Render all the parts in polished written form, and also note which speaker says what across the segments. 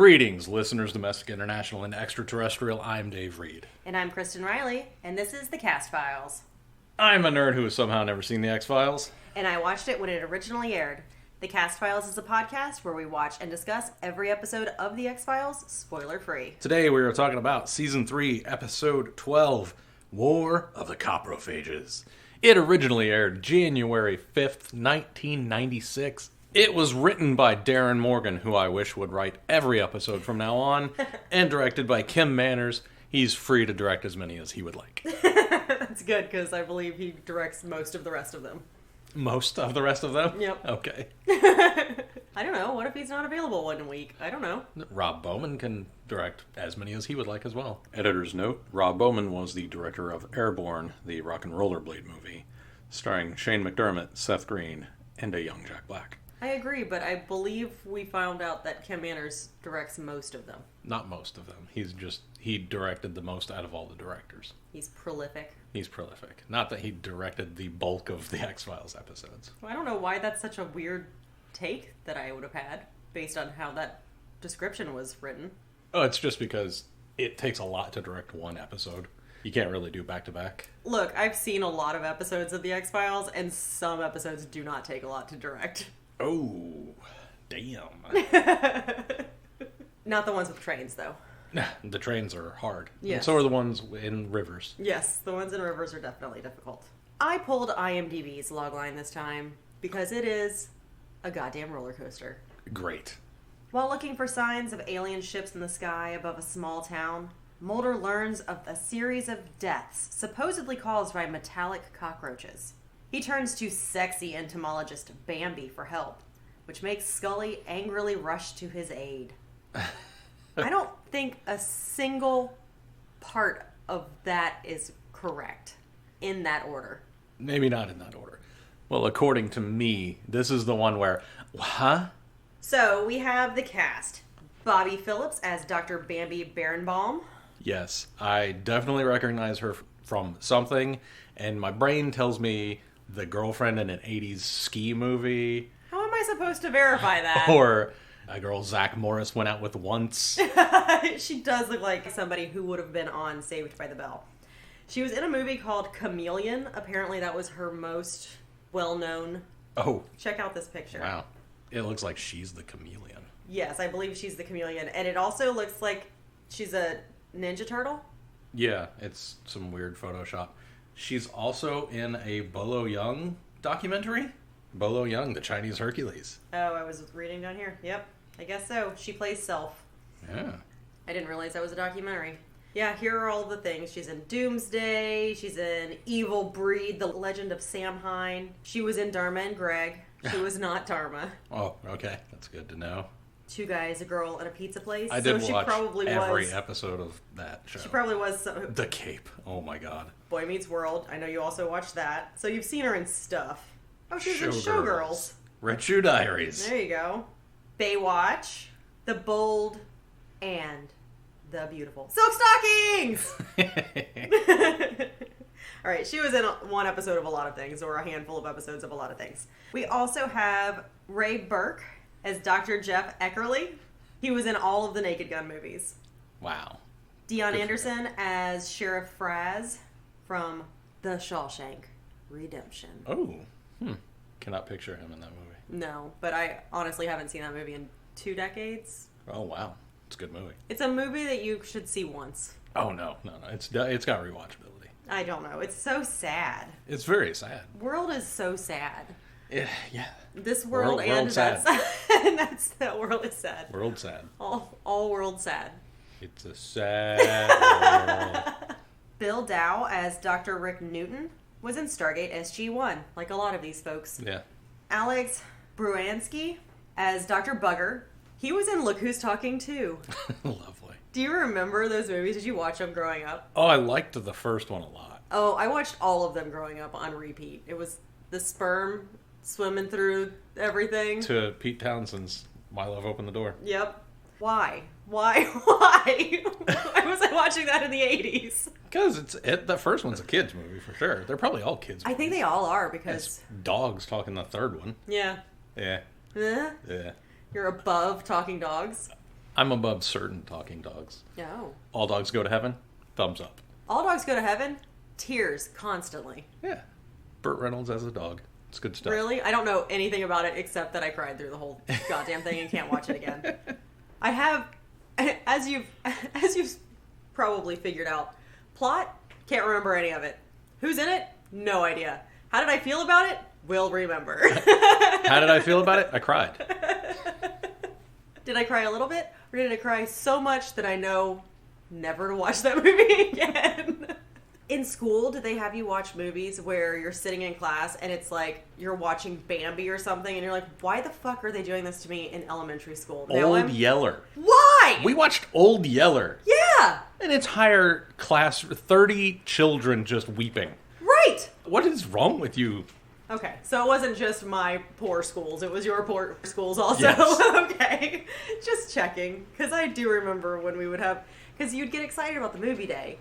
Speaker 1: Greetings, listeners, domestic, international, and extraterrestrial. I'm Daive Reed.
Speaker 2: And I'm Kristen Riley, and this is the Cast Files.
Speaker 1: I'm a nerd who has somehow never seen the X-Files.
Speaker 2: And I watched it when it originally aired. The Cast Files is a podcast where we watch and discuss every episode of the X-Files, spoiler-free.
Speaker 1: Today we are talking about Season 3, Episode 12, War of the Coprophages. It originally aired January 5th, 1996. It was written by Darin Morgan, who I wish would write every episode from now on, and directed by Kim Manners. He's free to direct as many as he would like.
Speaker 2: That's good, because I believe he directs most of the rest of them.
Speaker 1: Most of the rest of them?
Speaker 2: Yep.
Speaker 1: Okay.
Speaker 2: I don't know. What if he's not available one week? I don't know.
Speaker 1: Rob Bowman can direct as many as he would like as well. Editor's note, Rob Bowman was the director of Airborne, the rock and rollerblade movie, starring Shane McDermott, Seth Green, and a young Jack Black.
Speaker 2: I agree, but I believe we found out that Kim Manners directs most of them.
Speaker 1: Not most of them. He directed the most out of all the directors.
Speaker 2: He's prolific.
Speaker 1: He's prolific. Not that he directed the bulk of the X-Files episodes.
Speaker 2: Well, I don't know why that's such a weird take that I would have had, based on how that description was written.
Speaker 1: Oh, it's just because it takes a lot to direct one episode. You can't really do back-to-back. Look,
Speaker 2: I've seen a lot of episodes of the X-Files, and some episodes do not take a lot to direct.
Speaker 1: Oh, damn.
Speaker 2: Not the ones with trains, though.
Speaker 1: The trains are hard.
Speaker 2: Yes.
Speaker 1: And so are the ones in rivers.
Speaker 2: Yes, the ones in rivers are definitely difficult. I pulled IMDb's logline this time because it is a goddamn roller coaster.
Speaker 1: Great.
Speaker 2: While looking for signs of alien ships in the sky above a small town, Mulder learns of a series of deaths supposedly caused by metallic cockroaches. He turns to sexy entomologist Bambi for help, which makes Scully angrily rush to his aid. I don't think a single part of that is correct in that order.
Speaker 1: Maybe not in that order. Well, according to me, this is the one where, huh?
Speaker 2: So we have the cast. Bobby Phillips as Dr. Bambi Berenbaum.
Speaker 1: Yes, I definitely recognize her from something, and my brain tells me the girlfriend in an 80s ski movie.
Speaker 2: How am I supposed to verify that?
Speaker 1: Or a girl Zach Morris went out with once.
Speaker 2: She does look like somebody who would have been on Saved by the Bell. She was in a movie called Chameleon. Apparently that was her most well-known.
Speaker 1: Oh.
Speaker 2: Check out this picture.
Speaker 1: Wow. It looks like she's the chameleon.
Speaker 2: Yes, I believe she's the chameleon. And it also looks like she's a Ninja Turtle.
Speaker 1: Yeah, it's some weird Photoshop. She's also in a Bolo Young documentary. Bolo Young, the Chinese Hercules.
Speaker 2: Oh, I was reading down here. Yep, I guess so. She plays Self.
Speaker 1: Yeah.
Speaker 2: I didn't realize that was a documentary. Yeah, here are all the things. She's in Doomsday. She's in Evil Breed, The Legend of Sam Hine. She was in Dharma and Greg. She was not Dharma.
Speaker 1: Oh, okay. That's good to know.
Speaker 2: Two Guys, a Girl, and a Pizza Place.
Speaker 1: I did
Speaker 2: so
Speaker 1: watch
Speaker 2: she probably
Speaker 1: every
Speaker 2: was,
Speaker 1: episode of that show.
Speaker 2: She probably was.
Speaker 1: The Cape. Oh, my God.
Speaker 2: Boy Meets World. I know you also watched that. So you've seen her in stuff. Oh, she was in Showgirls.
Speaker 1: Red Shoe Diaries.
Speaker 2: There you go. Baywatch, The Bold, and The Beautiful. Silk Stockings! All right, she was in one episode of a lot of things, or a handful of episodes of a lot of things. We also have Ray Burke as Dr. Jeff Eckerly. He was in all of the Naked Gun movies.
Speaker 1: Wow.
Speaker 2: Dion Anderson as Sheriff Fraz from The Shawshank Redemption.
Speaker 1: Oh. Cannot picture him in that movie.
Speaker 2: No, but I honestly haven't seen that movie in 2 decades.
Speaker 1: Oh, wow. It's a good movie.
Speaker 2: It's a movie that you should see once.
Speaker 1: Oh, no. It's got rewatchability.
Speaker 2: I don't know. It's so sad.
Speaker 1: It's very sad.
Speaker 2: World is so sad.
Speaker 1: Yeah.
Speaker 2: This world
Speaker 1: and
Speaker 2: sad. And that world is sad.
Speaker 1: World sad.
Speaker 2: All world sad.
Speaker 1: It's a sad world.
Speaker 2: Bill Dow as Dr. Rick Newton was in Stargate SG-1, like a lot of these folks.
Speaker 1: Yeah.
Speaker 2: Alex Bruansky as Dr. Bugger. He was in Look Who's Talking Too.
Speaker 1: Lovely.
Speaker 2: Do you remember those movies? Did you watch them growing up?
Speaker 1: Oh, I liked the first one a lot.
Speaker 2: Oh, I watched all of them growing up on repeat. It was the sperm swimming through everything.
Speaker 1: To Pete Townsend's My Love Opened the Door.
Speaker 2: Yep. Why? Why was I watching that in the 80s?
Speaker 1: Because the first one's a kid's movie for sure. They're probably all kids' movies.
Speaker 2: I think they all are because...
Speaker 1: It's dogs talking the third one.
Speaker 2: Yeah.
Speaker 1: Yeah.
Speaker 2: Yeah.
Speaker 1: Yeah.
Speaker 2: You're above talking dogs.
Speaker 1: I'm above certain talking dogs.
Speaker 2: No.
Speaker 1: All dogs go to heaven? Thumbs up.
Speaker 2: All dogs go to heaven? Tears constantly.
Speaker 1: Yeah. Burt Reynolds as a dog. It's good stuff.
Speaker 2: Really? I don't know anything about it except that I cried through the whole goddamn thing and can't watch it again. I have, as you've probably figured out, plot, can't remember any of it. Who's in it? No idea. How did I feel about it? Will remember.
Speaker 1: How did I feel about it? I cried.
Speaker 2: Did I cry a little bit? Or did I cry so much that I know never to watch that movie again? In school, did they have you watch movies where you're sitting in class and it's like you're watching Bambi or something and you're like, why the fuck are they doing this to me in elementary school?
Speaker 1: Old Yeller.
Speaker 2: Why?
Speaker 1: We watched Old Yeller.
Speaker 2: Yeah.
Speaker 1: An entire class, 30 children just weeping.
Speaker 2: Right.
Speaker 1: What is wrong with you?
Speaker 2: Okay, so it wasn't just my poor schools, it was your poor schools also.
Speaker 1: Yes.
Speaker 2: Okay, just checking, because I do remember when we would have, because you'd get excited about the movie day,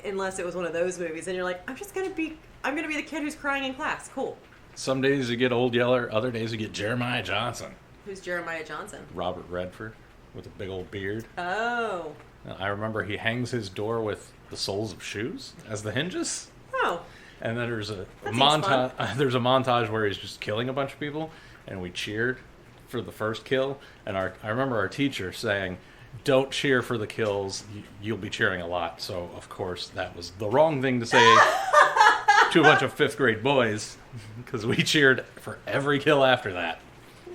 Speaker 2: unless it was one of those movies, and you're like, I'm gonna be the kid who's crying in class, cool.
Speaker 1: Some days you get Old Yeller, other days you get Jeremiah Johnson.
Speaker 2: Who's Jeremiah Johnson?
Speaker 1: Robert Redford, with a big old beard.
Speaker 2: Oh.
Speaker 1: I remember he hangs his door with the soles of shoes as the hinges.
Speaker 2: Oh.
Speaker 1: And then there's a
Speaker 2: That seems
Speaker 1: montage. There's a montage where he's just killing a bunch of people, and we cheered for the first kill. And I remember our teacher saying, "Don't cheer for the kills. You'll be cheering a lot." So of course that was the wrong thing to say to a bunch of 5th grade boys, because we cheered for every kill after that.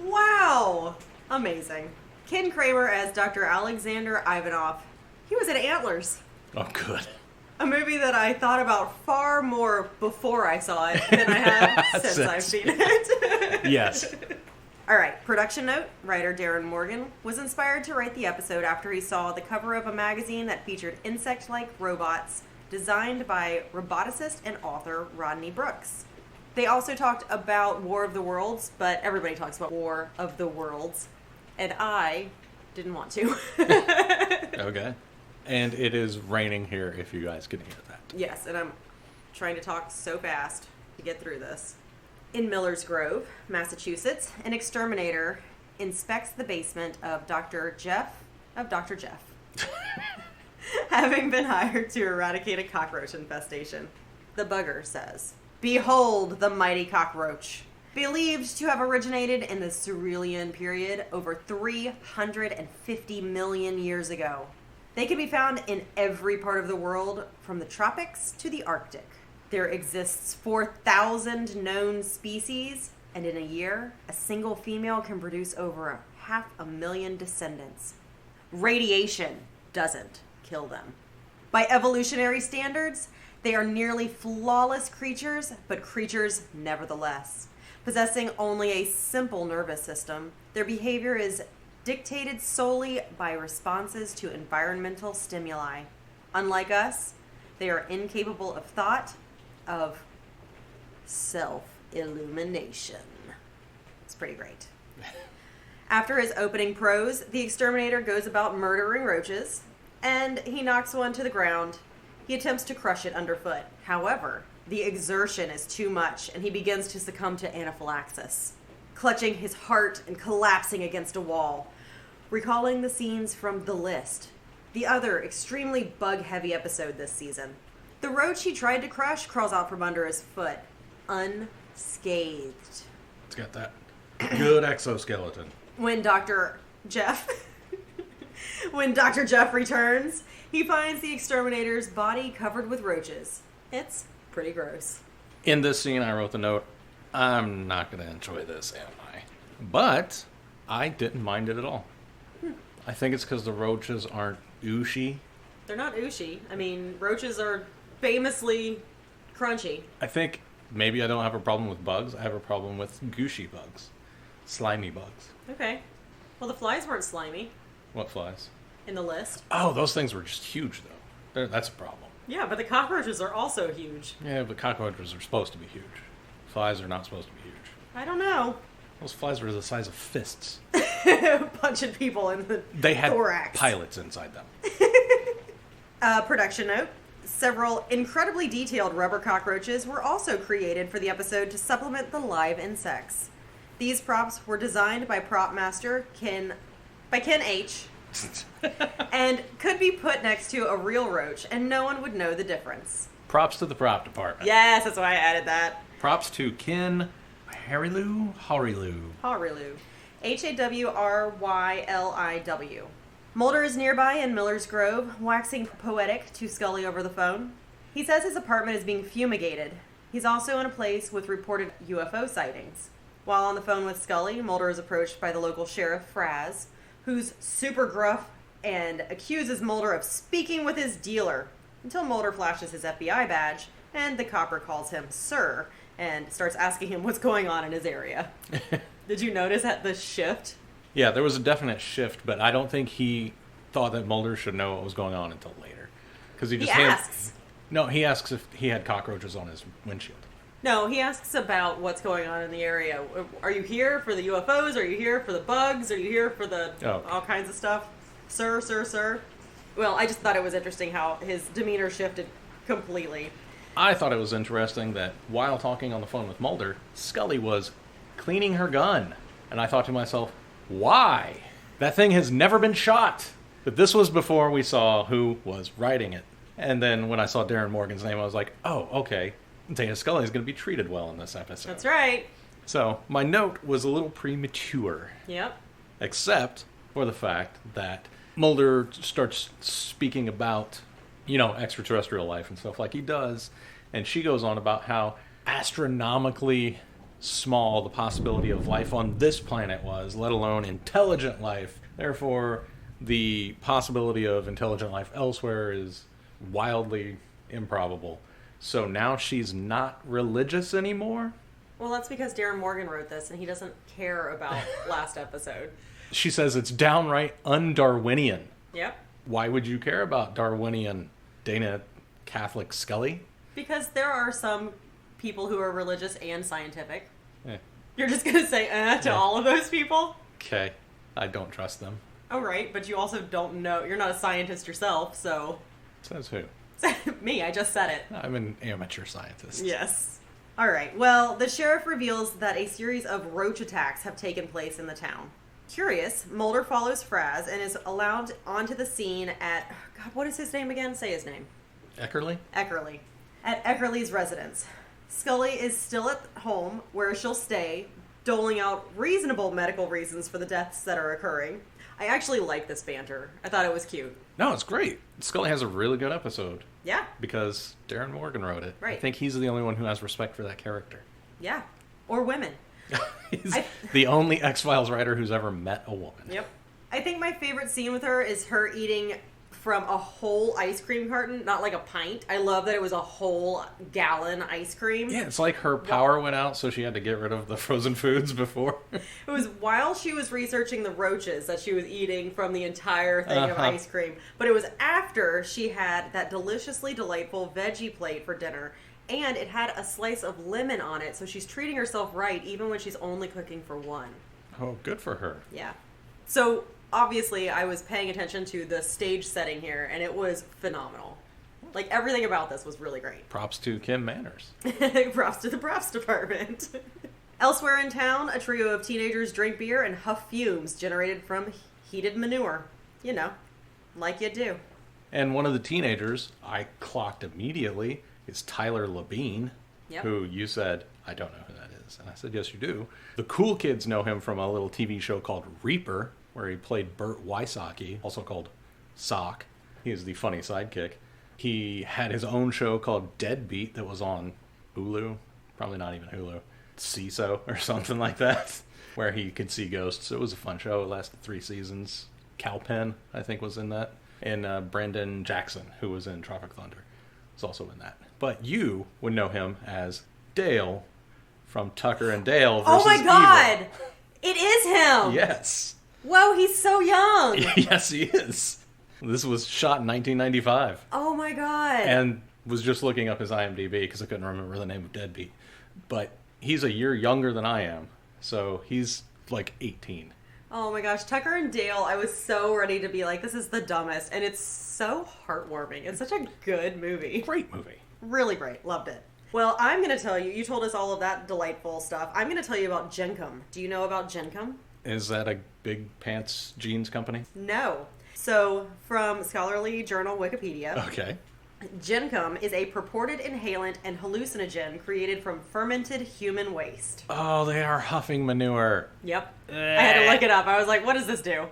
Speaker 2: Wow. Amazing. Ken Kramer as Dr. Alexander Ivanov. He was at Antlers.
Speaker 1: Oh, good.
Speaker 2: A movie that I thought about far more before I saw it than I have since I've seen it.
Speaker 1: Yes.
Speaker 2: All right, production note. Writer Darin Morgan was inspired to write the episode after he saw the cover of a magazine that featured insect-like robots designed by roboticist and author Rodney Brooks. They also talked about War of the Worlds, but everybody talks about War of the Worlds, and I didn't want to.
Speaker 1: Okay. And it is raining here, if you guys can hear that.
Speaker 2: Yes, and I'm trying to talk so fast to get through this. In Miller's Grove, Massachusetts, an exterminator inspects the basement of Dr. Jeff, having been hired to eradicate a cockroach infestation. The bugger says, "Behold the mighty cockroach, believed to have originated in the Silurian period over 350 million years ago. They can be found in every part of the world, from the tropics to the Arctic. There exists 4,000 known species, and in a year, a single female can produce over 500,000 descendants. Radiation doesn't kill them. By evolutionary standards, they are nearly flawless creatures, but creatures nevertheless. Possessing only a simple nervous system, their behavior is dictated solely by responses to environmental stimuli. Unlike us, they are incapable of thought, of self-illumination." It's pretty great. After his opening prose, the exterminator goes about murdering roaches, and he knocks one to the ground. He attempts to crush it underfoot. However, the exertion is too much, and he begins to succumb to anaphylaxis, clutching his heart and collapsing against a wall. Recalling the scenes from The List, the other extremely bug-heavy episode this season. The roach he tried to crush crawls out from under his foot, unscathed.
Speaker 1: It's got that good exoskeleton.
Speaker 2: When Dr. Jeff returns, he finds the exterminator's body covered with roaches. It's pretty gross.
Speaker 1: In this scene, I wrote the note, I'm not going to enjoy this, am I? But I didn't mind it at all. I think it's because the roaches aren't ooshy.
Speaker 2: They're not ooshy. I mean, roaches are famously crunchy.
Speaker 1: I think maybe I don't have a problem with bugs. I have a problem with gooshy bugs. Slimy bugs.
Speaker 2: Okay. Well, the flies weren't slimy
Speaker 1: What flies?
Speaker 2: in The List.
Speaker 1: Oh, those things were just huge, though. That's a problem.
Speaker 2: Yeah, but the cockroaches are also huge.
Speaker 1: Yeah, but cockroaches are supposed to be huge. Flies are not supposed to be huge.
Speaker 2: I don't know.
Speaker 1: Those flies were the size of fists.
Speaker 2: Punching people in the
Speaker 1: They had
Speaker 2: thorax.
Speaker 1: pilots inside them.
Speaker 2: Production note. Several incredibly detailed rubber cockroaches were also created for the episode to supplement the live insects. These props were designed by prop master Ken H. and could be put next to a real roach, and no one would know the difference.
Speaker 1: Props to the prop department.
Speaker 2: Yes, that's why I added that.
Speaker 1: Props to Ken Harilu.
Speaker 2: Harilu. Hawryliw. Mulder is nearby in Miller's Grove, waxing poetic to Scully over the phone. He says his apartment is being fumigated. He's also in a place with reported UFO sightings. While on the phone with Scully, Mulder is approached by the local sheriff, Fraz, who's super gruff and accuses Mulder of speaking with his dealer, until Mulder flashes his FBI badge, and the copper calls him Sir, and starts asking him what's going on in his area. Did you notice the shift?
Speaker 1: Yeah, there was a definite shift, but I don't think he thought that Mulder should know what was going on until later. Because he
Speaker 2: asks.
Speaker 1: No, he asks if he had cockroaches on his windshield.
Speaker 2: No, he asks about what's going on in the area. Are you here for the UFOs? Are you here for the bugs? Are you here for the all kinds of stuff? Sir. Well, I just thought it was interesting how his demeanor shifted completely.
Speaker 1: I thought it was interesting that while talking on the phone with Mulder, Scully was cleaning her gun. And I thought to myself, why? That thing has never been shot. But this was before we saw who was writing it. And then when I saw Darin Morgan's name, I was like, oh, okay. Dana Scully is going to be treated well in this episode.
Speaker 2: That's right.
Speaker 1: So my note was a little premature.
Speaker 2: Yep.
Speaker 1: Except for the fact that Mulder starts speaking about, extraterrestrial life and stuff like he does. And she goes on about how astronomically small the possibility of life on this planet was, let alone intelligent life. Therefore, the possibility of intelligent life elsewhere is wildly improbable. So now she's not religious anymore?
Speaker 2: Well, that's because Darin Morgan wrote this, and he doesn't care about last episode.
Speaker 1: She says it's downright un-Darwinian.
Speaker 2: Yep.
Speaker 1: Why would you care about Darwinian Dana Catholic Scully?
Speaker 2: Because there are some people who are religious and scientific. You're just going to say to all of those people?
Speaker 1: Okay. I don't trust them.
Speaker 2: Oh, right. But you also don't know. You're not a scientist yourself, so...
Speaker 1: Says who?
Speaker 2: Me, I just said it.
Speaker 1: I'm an amateur scientist.
Speaker 2: Yes. All right. Well, the sheriff reveals that a series of roach attacks have taken place in the town. Curious, Mulder follows Fraz and is allowed onto the scene at... God, what is his name again? Say his name.
Speaker 1: Eckerly?
Speaker 2: Eckerly. At Eckerly's residence. Scully is still at home, where she'll stay, doling out reasonable medical reasons for the deaths that are occurring. I actually like this banter. I thought it was cute.
Speaker 1: No, it's great. Scully has a really good episode.
Speaker 2: Yeah.
Speaker 1: Because Darin Morgan wrote it.
Speaker 2: Right.
Speaker 1: I think he's the only one who has respect for that character.
Speaker 2: Yeah. Or women.
Speaker 1: He's the only X-Files writer who's ever met a woman.
Speaker 2: Yep. I think my favorite scene with her is her eating from a whole ice cream carton, not like a pint. I love that it was a whole gallon ice cream.
Speaker 1: Yeah, it's like her power went out, so she had to get rid of the frozen foods before.
Speaker 2: It was while she was researching the roaches that she was eating from the entire thing of ice cream. But it was after she had that deliciously delightful veggie plate for dinner. And it had a slice of lemon on it, so she's treating herself right even when she's only cooking for one.
Speaker 1: Oh, good for her.
Speaker 2: Yeah. So... obviously, I was paying attention to the stage setting here, and it was phenomenal. Like, everything about this was really great.
Speaker 1: Props to Kim Manners.
Speaker 2: Props to the props department. Elsewhere in town, a trio of teenagers drink beer and huff fumes generated from heated manure. You know, like you do.
Speaker 1: And one of the teenagers I clocked immediately is Tyler Labine, who you said, I don't know who that is. And I said, yes, you do. The cool kids know him from a little TV show called Reaper, where he played Burt Wysocki, also called Sock. He is the funny sidekick. He had his own show called Deadbeat that was on Hulu. Probably not even Hulu. CISO or something like that, where he could see ghosts. It was a fun show. It lasted 3 seasons. Cal Penn, I think, was in that. And Brandon Jackson, who was in Tropic Thunder, was also in that. But you would know him as Dale from Tucker and Dale versus
Speaker 2: Oh my God!
Speaker 1: Evil.
Speaker 2: It is him!
Speaker 1: Yes.
Speaker 2: Whoa, he's so young!
Speaker 1: Yes, he is. This was shot in 1995.
Speaker 2: Oh my God.
Speaker 1: And was just looking up his IMDb because I couldn't remember the name of Deadbeat. But he's a year younger than I am. So he's like 18.
Speaker 2: Oh my gosh, Tucker and Dale, I was so ready to be like, this is the dumbest. And it's so heartwarming. It's such a good movie.
Speaker 1: Great movie.
Speaker 2: Really great. Loved it. Well, I'm going to tell you, you told us all of that delightful stuff. I'm going to tell you about Genghis. Do you know about Genghis?
Speaker 1: Is that a big pants jeans company?
Speaker 2: No. So, from scholarly journal Wikipedia,
Speaker 1: Okay.
Speaker 2: Gencum is a purported inhalant and hallucinogen created from fermented human waste.
Speaker 1: Oh, they are huffing manure.
Speaker 2: Yep. I had to look it up. I was like, what does this do?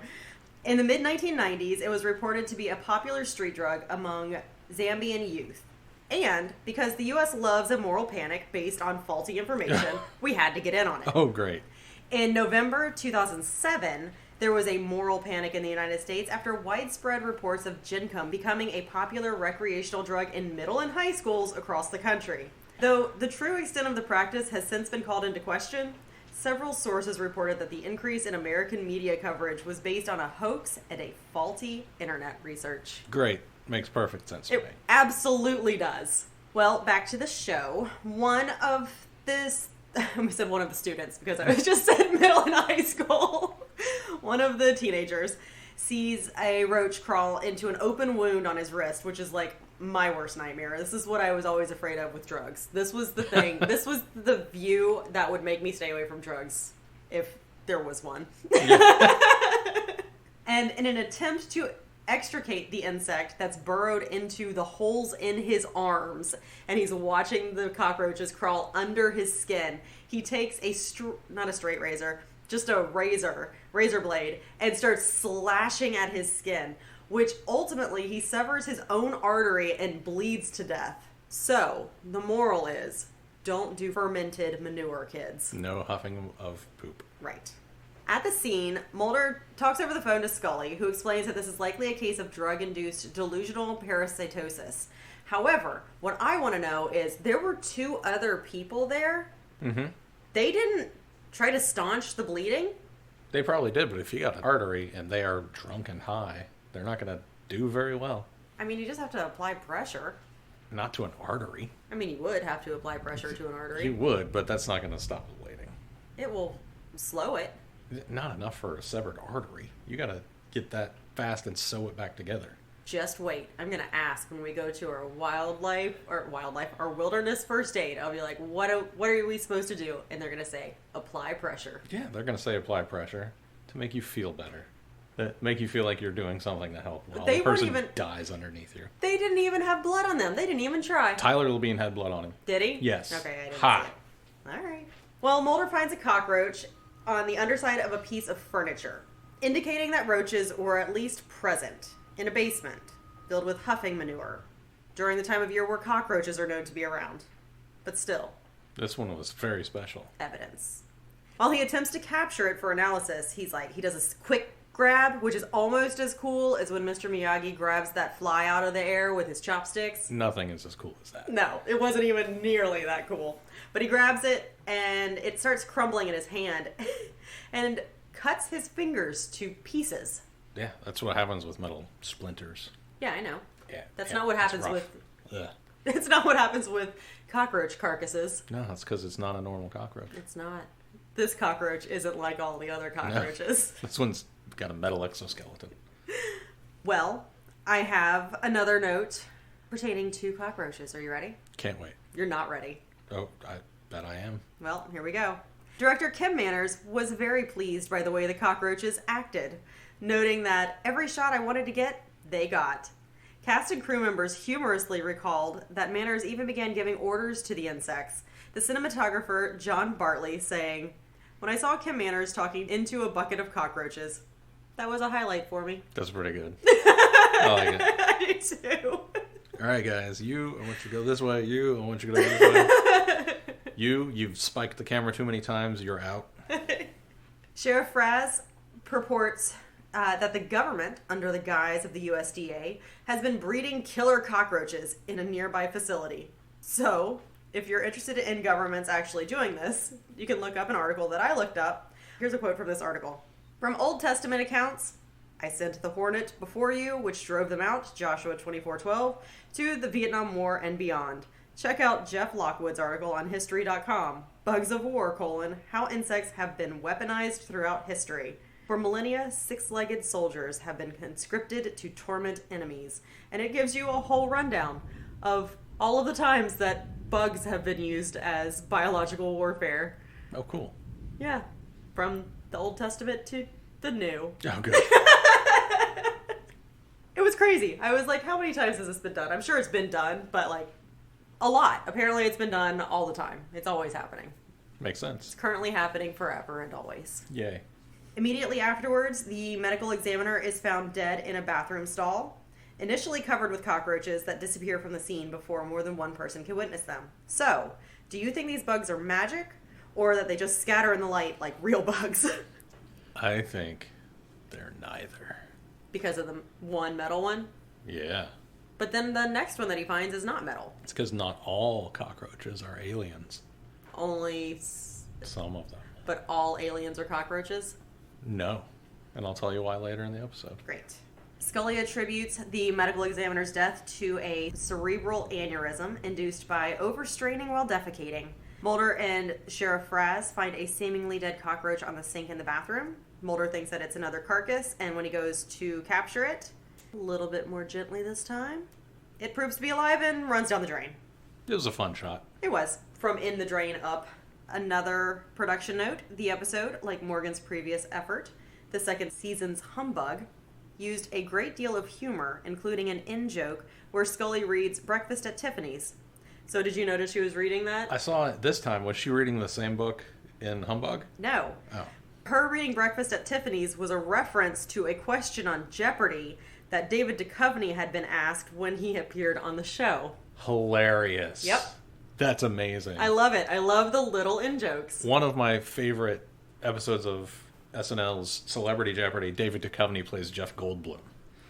Speaker 2: In the mid-1990s, it was reported to be a popular street drug among Zambian youth. And because the U.S. loves a moral panic based on faulty information, we had to get in on it.
Speaker 1: Oh, great.
Speaker 2: In November 2007, there was a moral panic in the United States after widespread reports of Gencum becoming a popular recreational drug in middle and high schools across the country. Though the true extent of the practice has since been called into question, several sources reported that the increase in American media coverage was based on a hoax and a faulty internet research.
Speaker 1: Great. Makes perfect sense to me.
Speaker 2: It absolutely does. Well, back to the show. One of the students because I was just said middle and high school. One of the teenagers sees a roach crawl into an open wound on his wrist, which is like my worst nightmare. This is what I was always afraid of with drugs. This was the thing. This was the view that would make me stay away from drugs if there was one. Yeah. And in an attempt to extricate the insect that's burrowed into the holes in his arms, and he's watching the cockroaches crawl under his skin, he takes not a straight razor, just a razor blade, and starts slashing at his skin, which ultimately he severs his own artery and bleeds to death. So, the moral is, don't do fermented manure, kids.
Speaker 1: No huffing of poop.
Speaker 2: Right. At the scene, Mulder talks over the phone to Scully, who explains that this is likely a case of drug-induced delusional parasitosis. However, what I want to know is, there were 2 other people there.
Speaker 1: Mm-hmm.
Speaker 2: They didn't try to staunch the bleeding?
Speaker 1: They probably did, but if you got an artery and they are drunk and high, they're not going to do very well.
Speaker 2: I mean, you just have to apply pressure.
Speaker 1: Not to an artery.
Speaker 2: I mean, you would have to apply pressure to an artery.
Speaker 1: You would, but that's not going to stop the bleeding.
Speaker 2: It will slow it.
Speaker 1: Not enough for a severed artery. You got to get that fast and sew it back together.
Speaker 2: Just wait. I'm going to ask when we go to our our wilderness first aid. I'll be like, what are we supposed to do? And they're going to say, apply pressure.
Speaker 1: Yeah, they're going to say apply pressure to make you feel better. That make you feel like you're doing something to help while the person dies underneath you.
Speaker 2: They didn't even have blood on them. They didn't even try.
Speaker 1: Tyler Labine had blood on him.
Speaker 2: Did he?
Speaker 1: Yes.
Speaker 2: Okay, I didn't
Speaker 1: Ha!
Speaker 2: see it. All right. Well, Mulder finds a cockroach on the underside of a piece of furniture, indicating that roaches were at least present in a basement filled with huffing manure during the time of year where cockroaches are known to be around. But still.
Speaker 1: This one was very special.
Speaker 2: Evidence. While he attempts to capture it for analysis, he does a quick grab, which is almost as cool as when Mr. Miyagi grabs that fly out of the air with his chopsticks.
Speaker 1: Nothing is as cool as that.
Speaker 2: No, it wasn't even nearly that cool. But he grabs it, and it starts crumbling in his hand, and cuts his fingers to pieces.
Speaker 1: Yeah, that's what happens with metal splinters.
Speaker 2: Yeah, I know.
Speaker 1: Yeah,
Speaker 2: That's not what happens with...
Speaker 1: Ugh.
Speaker 2: It's not what happens with cockroach carcasses.
Speaker 1: No, that's because it's not a normal cockroach.
Speaker 2: It's not. This cockroach isn't like all the other cockroaches.
Speaker 1: No. This one's got a metal exoskeleton.
Speaker 2: Well, I have another note pertaining to cockroaches. Are you ready?
Speaker 1: Can't wait.
Speaker 2: You're not ready.
Speaker 1: Oh, I bet I am.
Speaker 2: Well, here we go. Director Kim Manners was very pleased by the way the cockroaches acted, noting that every shot I wanted to get, they got. Cast and crew members humorously recalled that Manners even began giving orders to the insects. The cinematographer, John Bartley, saying, "When I saw Kim Manners talking into a bucket of cockroaches, that was a highlight for me."
Speaker 1: That's pretty good. I like it.
Speaker 2: I do too.
Speaker 1: All right, guys. I want you to go this way. I want you to go this way. You've spiked the camera too many times. You're out.
Speaker 2: Sheriff Fraz purports that the government, under the guise of the USDA, has been breeding killer cockroaches in a nearby facility. So, if you're interested in governments actually doing this, you can look up an article that I looked up. Here's a quote from this article. From Old Testament accounts, I sent the hornet before you, which drove them out, Joshua 24:12, to the Vietnam War and beyond. Check out Jeff Lockwood's article on History.com, Bugs of War, How Insects Have Been Weaponized Throughout History. For millennia, 6-legged soldiers have been conscripted to torment enemies. And it gives you a whole rundown of all of the times that bugs have been used as biological warfare.
Speaker 1: Oh, cool.
Speaker 2: Yeah. From the Old Testament to the New.
Speaker 1: Oh, good.
Speaker 2: crazy. I was like, how many times has this been done? I'm sure it's been done, but like a lot. Apparently it's been done all the time. It's always happening.
Speaker 1: Makes sense.
Speaker 2: It's currently happening forever and always.
Speaker 1: Yay.
Speaker 2: Immediately afterwards, the medical examiner is found dead in a bathroom stall, initially covered with cockroaches that disappear from the scene before more than one person can witness them. So, do you think these bugs are magic, or that they just scatter in the light like real bugs?
Speaker 1: I think they're neither.
Speaker 2: Because of the one metal one?
Speaker 1: Yeah.
Speaker 2: But then the next one that he finds is not metal.
Speaker 1: It's because not all cockroaches are aliens.
Speaker 2: Only...
Speaker 1: Some of them.
Speaker 2: But all aliens are cockroaches?
Speaker 1: No. And I'll tell you why later in the episode.
Speaker 2: Great. Scully attributes the medical examiner's death to a cerebral aneurysm induced by overstraining while defecating. Mulder and Sheriff Fraz find a seemingly dead cockroach on the sink in the bathroom. Mulder thinks that it's another carcass, and when he goes to capture it, a little bit more gently this time, it proves to be alive and runs down the drain.
Speaker 1: It was a fun shot.
Speaker 2: It was. From in the drain up. Another production note, the episode, like Morgan's previous effort, the second season's humbug, used a great deal of humor, including an in-joke where Scully reads Breakfast at Tiffany's. So did you notice she was reading that?
Speaker 1: I saw it this time. Was she reading the same book in Humbug?
Speaker 2: No.
Speaker 1: Oh.
Speaker 2: Her reading Breakfast at Tiffany's was a reference to a question on Jeopardy that David Duchovny had been asked when he appeared on the show.
Speaker 1: Hilarious.
Speaker 2: Yep.
Speaker 1: That's amazing.
Speaker 2: I love it. I love the little in-jokes.
Speaker 1: One of my favorite episodes of SNL's Celebrity Jeopardy, David Duchovny plays Jeff Goldblum.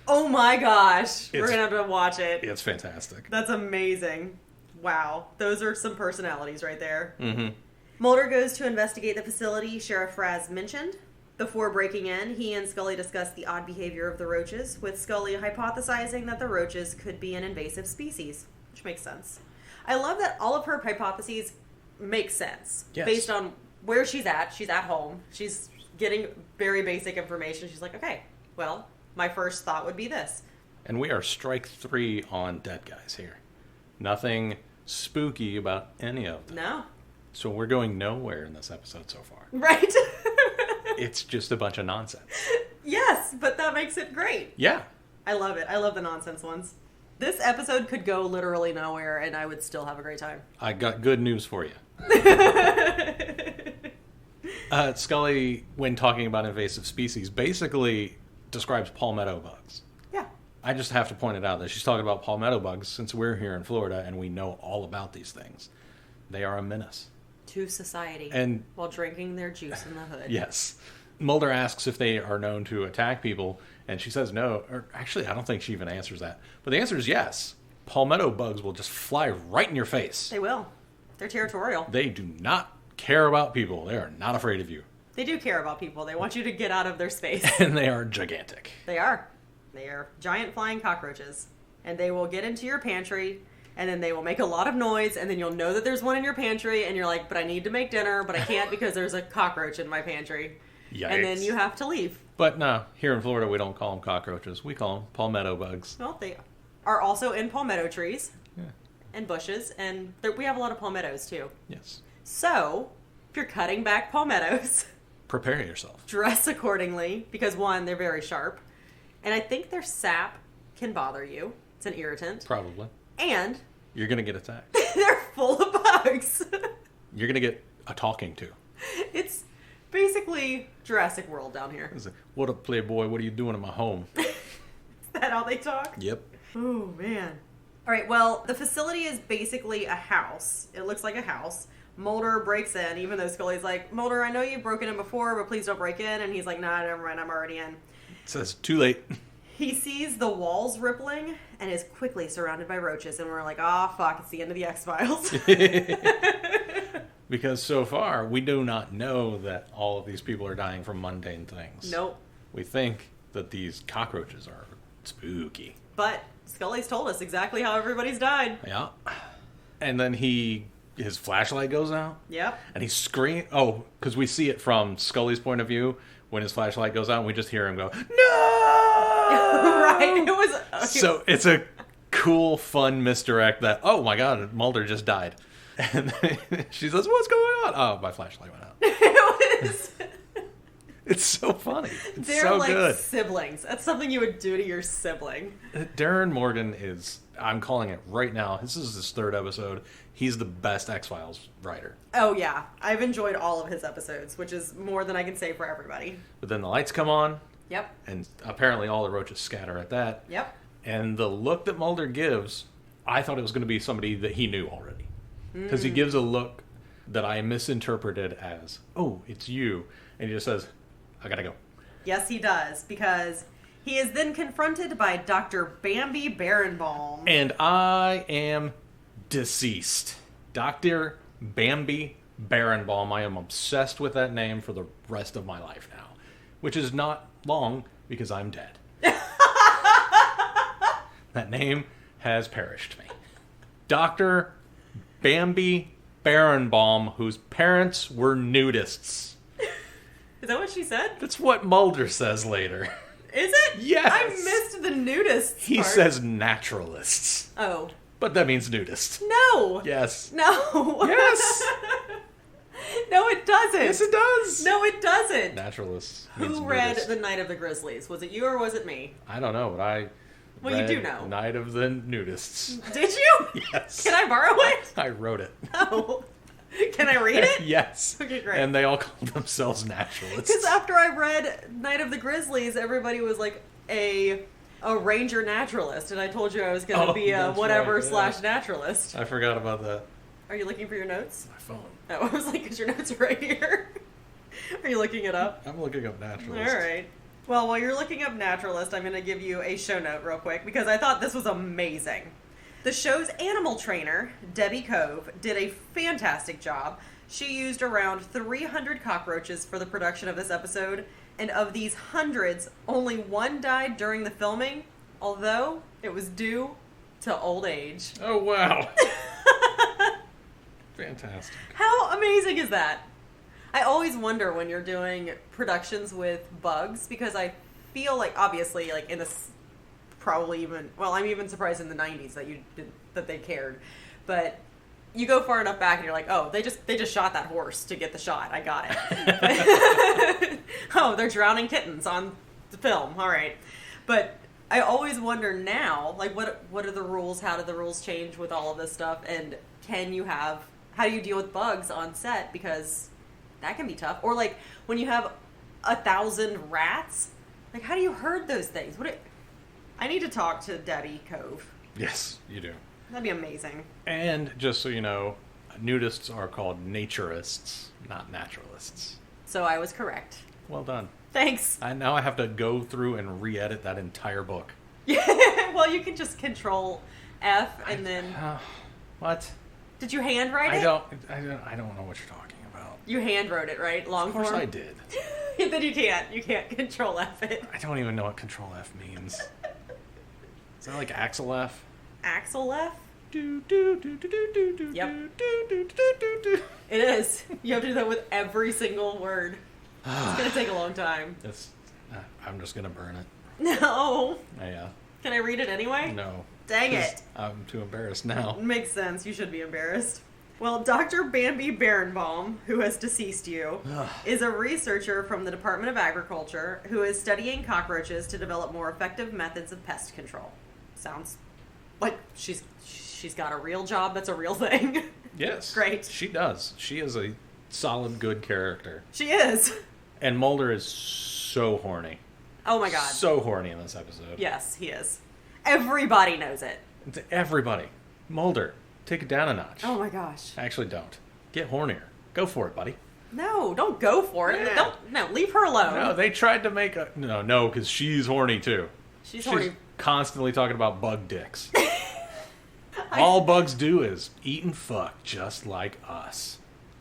Speaker 2: Oh my gosh. We're going to have to watch it.
Speaker 1: It's fantastic.
Speaker 2: That's amazing. Wow. Those are some personalities right there.
Speaker 1: Mm-hmm.
Speaker 2: Mulder goes to investigate the facility Sheriff Fraz mentioned. Before breaking in, he and Scully discuss the odd behavior of the roaches, with Scully hypothesizing that the roaches could be an invasive species, which makes sense. I love that all of her hypotheses make sense.
Speaker 1: Yes.
Speaker 2: Based on where she's at. She's at home. She's getting very basic information. She's like, okay, well, my first thought would be this.
Speaker 1: And we are strike 3 on dead guys here. Nothing spooky about any of them.
Speaker 2: No.
Speaker 1: So we're going nowhere in this episode so far.
Speaker 2: Right.
Speaker 1: It's just a bunch of nonsense.
Speaker 2: Yes, but that makes it great.
Speaker 1: Yeah.
Speaker 2: I love it. I love the nonsense ones. This episode could go literally nowhere, and I would still have a great time.
Speaker 1: I got good news for you. Scully, when talking about invasive species, basically describes palmetto bugs.
Speaker 2: Yeah.
Speaker 1: I just have to point it out that she's talking about palmetto bugs since we're here in Florida and we know all about these things. They are a menace.
Speaker 2: To society.
Speaker 1: And
Speaker 2: while drinking their juice in the hood.
Speaker 1: Yes. Mulder asks if they are known to attack people, and she says no. Or actually, I don't think she even answers that. But the answer is yes. Palmetto bugs will just fly right in your face.
Speaker 2: They will. They're territorial.
Speaker 1: They do not care about people. They are not afraid of you.
Speaker 2: They do care about people. They want you to get out of their space.
Speaker 1: And they are gigantic.
Speaker 2: They are. They are giant flying cockroaches. And they will get into your pantry, and then they will make a lot of noise, and then you'll know that there's one in your pantry, and you're like, but I need to make dinner, but I can't because there's a cockroach in my pantry.
Speaker 1: Yikes.
Speaker 2: And then you have to leave.
Speaker 1: But no, here in Florida we don't call them cockroaches. We call them palmetto bugs.
Speaker 2: Well, they are also in palmetto trees.
Speaker 1: Yeah.
Speaker 2: And bushes, and we have a lot of palmettos too.
Speaker 1: Yes.
Speaker 2: So, if you're cutting back palmettos,
Speaker 1: Prepare yourself.
Speaker 2: dress accordingly, because one, they're very sharp, and I think their sap can bother you. It's an irritant.
Speaker 1: Probably.
Speaker 2: And
Speaker 1: You're going to get attacked.
Speaker 2: they're full of bugs.
Speaker 1: You're going to get a talking to.
Speaker 2: It's basically Jurassic World down here.
Speaker 1: It's like, what up, playboy? What are you doing in my home?
Speaker 2: Is that how they talk?
Speaker 1: Yep.
Speaker 2: Oh, man. All right, well, the facility is basically a house. It looks like a house. Mulder breaks in, even though Scully's like, Mulder, I know you've broken in before, but please don't break in. And he's like, nah, never mind, I'm already in.
Speaker 1: It says, too late.
Speaker 2: He sees the walls rippling and is quickly surrounded by roaches. And we're like, oh, fuck, it's the end of the X-Files.
Speaker 1: Because so far, we do not know that all of these people are dying from mundane things.
Speaker 2: Nope.
Speaker 1: We think that these cockroaches are spooky.
Speaker 2: But Scully's told us exactly how everybody's died.
Speaker 1: Yeah. And then his flashlight goes out.
Speaker 2: Yep.
Speaker 1: And he screams. Oh, because we see it from Scully's point of view. When his flashlight goes out, and we just hear him go, no!
Speaker 2: Right. It was...
Speaker 1: So it's a cool, fun misdirect that, oh my god, Mulder just died. And then she says, what's going on? Oh, my flashlight went out. It's so funny. It's
Speaker 2: They're
Speaker 1: so
Speaker 2: like
Speaker 1: good.
Speaker 2: siblings. That's something you would do to your sibling.
Speaker 1: Darin Morgan is, I'm calling it right now, this is his third episode. He's the best X-Files writer.
Speaker 2: Oh, yeah. I've enjoyed all of his episodes, which is more than I can say for everybody.
Speaker 1: But then the lights come on.
Speaker 2: Yep.
Speaker 1: And apparently all the roaches scatter at that.
Speaker 2: Yep.
Speaker 1: And the look that Mulder gives, I thought it was going to be somebody that he knew already. Because he gives a look that I misinterpreted as, oh, it's you. And he just says, I gotta go.
Speaker 2: Yes, he does, because he is then confronted by Dr. Bambi Berenbaum.
Speaker 1: And I am deceased. Dr. Bambi Berenbaum. I am obsessed with that name for the rest of my life now. Which is not long, because I'm dead. That name has perished me. Dr. Bambi Berenbaum, whose parents were nudists.
Speaker 2: Is that what she said?
Speaker 1: That's what Mulder says later.
Speaker 2: Is it?
Speaker 1: Yes.
Speaker 2: I missed the nudists
Speaker 1: He
Speaker 2: part.
Speaker 1: says naturalists.
Speaker 2: Oh.
Speaker 1: But that means nudist.
Speaker 2: No.
Speaker 1: Yes.
Speaker 2: No.
Speaker 1: Yes.
Speaker 2: No, it doesn't.
Speaker 1: Yes, it does.
Speaker 2: No, it doesn't.
Speaker 1: Naturalists. means
Speaker 2: Who read
Speaker 1: nudist.
Speaker 2: The Night of the Grizzlies? Was it you or was it me?
Speaker 1: I don't know, but I
Speaker 2: Well, you
Speaker 1: read
Speaker 2: do know.
Speaker 1: Night of the Nudists.
Speaker 2: Did you?
Speaker 1: Yes.
Speaker 2: Can I borrow it?
Speaker 1: I wrote it.
Speaker 2: Oh. Can I read it?
Speaker 1: Yes.
Speaker 2: Okay, great.
Speaker 1: And they all called themselves naturalists.
Speaker 2: Because after I read Night of the Grizzlies, everybody was like a ranger naturalist, and I told you I was going to be a
Speaker 1: that's
Speaker 2: whatever
Speaker 1: right, yeah.
Speaker 2: / naturalist.
Speaker 1: I forgot about that.
Speaker 2: Are you looking for your notes?
Speaker 1: My phone.
Speaker 2: Oh, I was like, because your notes are right here. Are you looking it up?
Speaker 1: I'm looking up naturalist.
Speaker 2: All right. Well, while you're looking up naturalist, I'm going to give you a show note real quick because I thought this was amazing. The show's animal trainer, Debbie Cove, did a fantastic job. She used around 300 cockroaches for the production of this episode, and of these hundreds, only one died during the filming, although it was due to old age.
Speaker 1: Oh, wow. Fantastic.
Speaker 2: How amazing is that? I always wonder when you're doing productions with bugs, because I feel like, obviously, like in this, probably even, well, I'm even surprised in the 90s that they cared, but you go far enough back and you're like, oh, they just shot that horse to get the shot. I got it. Oh, they're drowning kittens on the film. All right. But I always wonder now, like, what are the rules? How do the rules change with all of this stuff? And how do you deal with bugs on set? Because that can be tough. Or like when you have 1,000 rats, like how do you herd those things? I need to talk to Debbie Cove.
Speaker 1: Yes, you do.
Speaker 2: That'd be amazing.
Speaker 1: And just so you know, nudists are called naturists, not naturalists.
Speaker 2: So I was correct.
Speaker 1: Well done.
Speaker 2: Thanks.
Speaker 1: Now I have to go through and re-edit that entire book.
Speaker 2: Yeah. Well, you can just Control F and then.
Speaker 1: What?
Speaker 2: Did you handwrite it?
Speaker 1: I don't know what you're talking about.
Speaker 2: You handwrote it, right? Long
Speaker 1: Of course
Speaker 2: form?
Speaker 1: I did.
Speaker 2: Then you can't. You can't Control F it.
Speaker 1: I don't even know what Control F means. Is that like Axel F?
Speaker 2: Axel F?
Speaker 1: Do, do, do, do, do, do, do,
Speaker 2: Yep.
Speaker 1: do, do, do, do, do.
Speaker 2: It is. You have to do that with every single word. It's going to take a long time.
Speaker 1: I'm just gonna burn it.
Speaker 2: No.
Speaker 1: Yeah.
Speaker 2: Can I read it anyway?
Speaker 1: No.
Speaker 2: Dang
Speaker 1: 'Cause
Speaker 2: it.
Speaker 1: I'm too embarrassed now.
Speaker 2: Makes sense. You should be embarrassed. Well, Dr. Bambi Berenbaum, who has deceased you, is a researcher from the Department of Agriculture who is studying cockroaches to develop more effective methods of pest control. Sounds like she's got a real job that's a real thing.
Speaker 1: Yes.
Speaker 2: Great.
Speaker 1: She does. She is a solid, good character.
Speaker 2: She is.
Speaker 1: And Mulder is so horny.
Speaker 2: Oh my god.
Speaker 1: So horny in this episode.
Speaker 2: Yes, he is. Everybody knows it.
Speaker 1: To everybody. Mulder, take it down a notch.
Speaker 2: Oh my gosh.
Speaker 1: Actually, don't. Get hornier. Go for it, buddy.
Speaker 2: No, don't go for it.
Speaker 1: Yeah.
Speaker 2: No, leave her alone.
Speaker 1: No, they tried to make a... No, because she's horny, too.
Speaker 2: She's horny.
Speaker 1: Constantly talking about bug dicks. All bugs do is eat and fuck, just like us.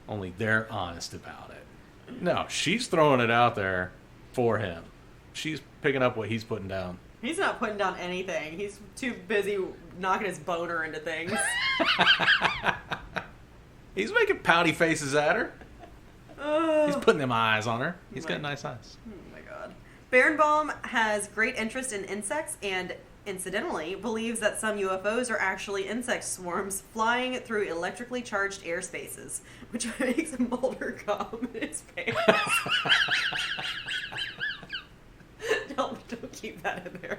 Speaker 1: Only they're honest about it. No, she's throwing it out there for him. She's picking up what he's putting down.
Speaker 2: He's not putting down anything. He's too busy knocking his boner into things.
Speaker 1: He's making pouty faces at her.
Speaker 2: Oh.
Speaker 1: He's putting them eyes on her. He's got
Speaker 2: Right.
Speaker 1: nice eyes.
Speaker 2: Oh my god. Berenbaum has great interest in insects and, incidentally, believes that some UFOs are actually insect swarms flying through electrically charged airspaces, which makes Mulder calm in his pants. keep that in there.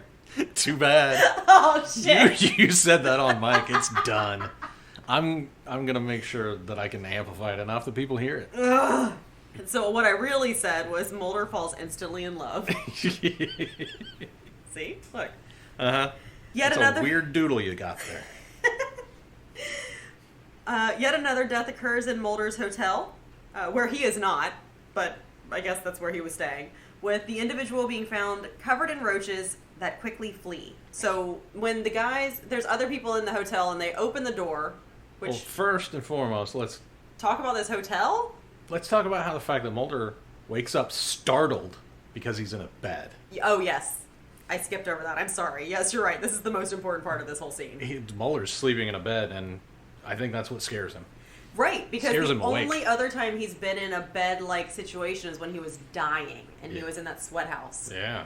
Speaker 1: Too bad.
Speaker 2: Oh, shit.
Speaker 1: You said that on mic. It's done. I'm gonna make sure that I can amplify it enough that people hear it.
Speaker 2: Ugh. So what I really said was Mulder falls instantly in love. See? Look.
Speaker 1: Uh-huh.
Speaker 2: Yet
Speaker 1: That's
Speaker 2: another
Speaker 1: a weird doodle you got there.
Speaker 2: Yet another death occurs in Mulder's hotel, where he is not, but I guess that's where he was staying, with the individual being found covered in roaches that quickly flee. So when there's other people in the hotel and they open the door, which...
Speaker 1: Well, first and foremost, let's
Speaker 2: talk about this hotel?
Speaker 1: Let's talk about how the fact that Mulder wakes up startled because he's in a bed.
Speaker 2: Oh, yes. I skipped over that. I'm sorry. Yes, you're right. This is the most important part of this whole scene.
Speaker 1: Mulder's sleeping in a bed, and I think that's what scares him.
Speaker 2: Right, because
Speaker 1: scares
Speaker 2: the only other time he's been in a bed-like situation is when he was dying, and he was in that sweat house.
Speaker 1: Yeah.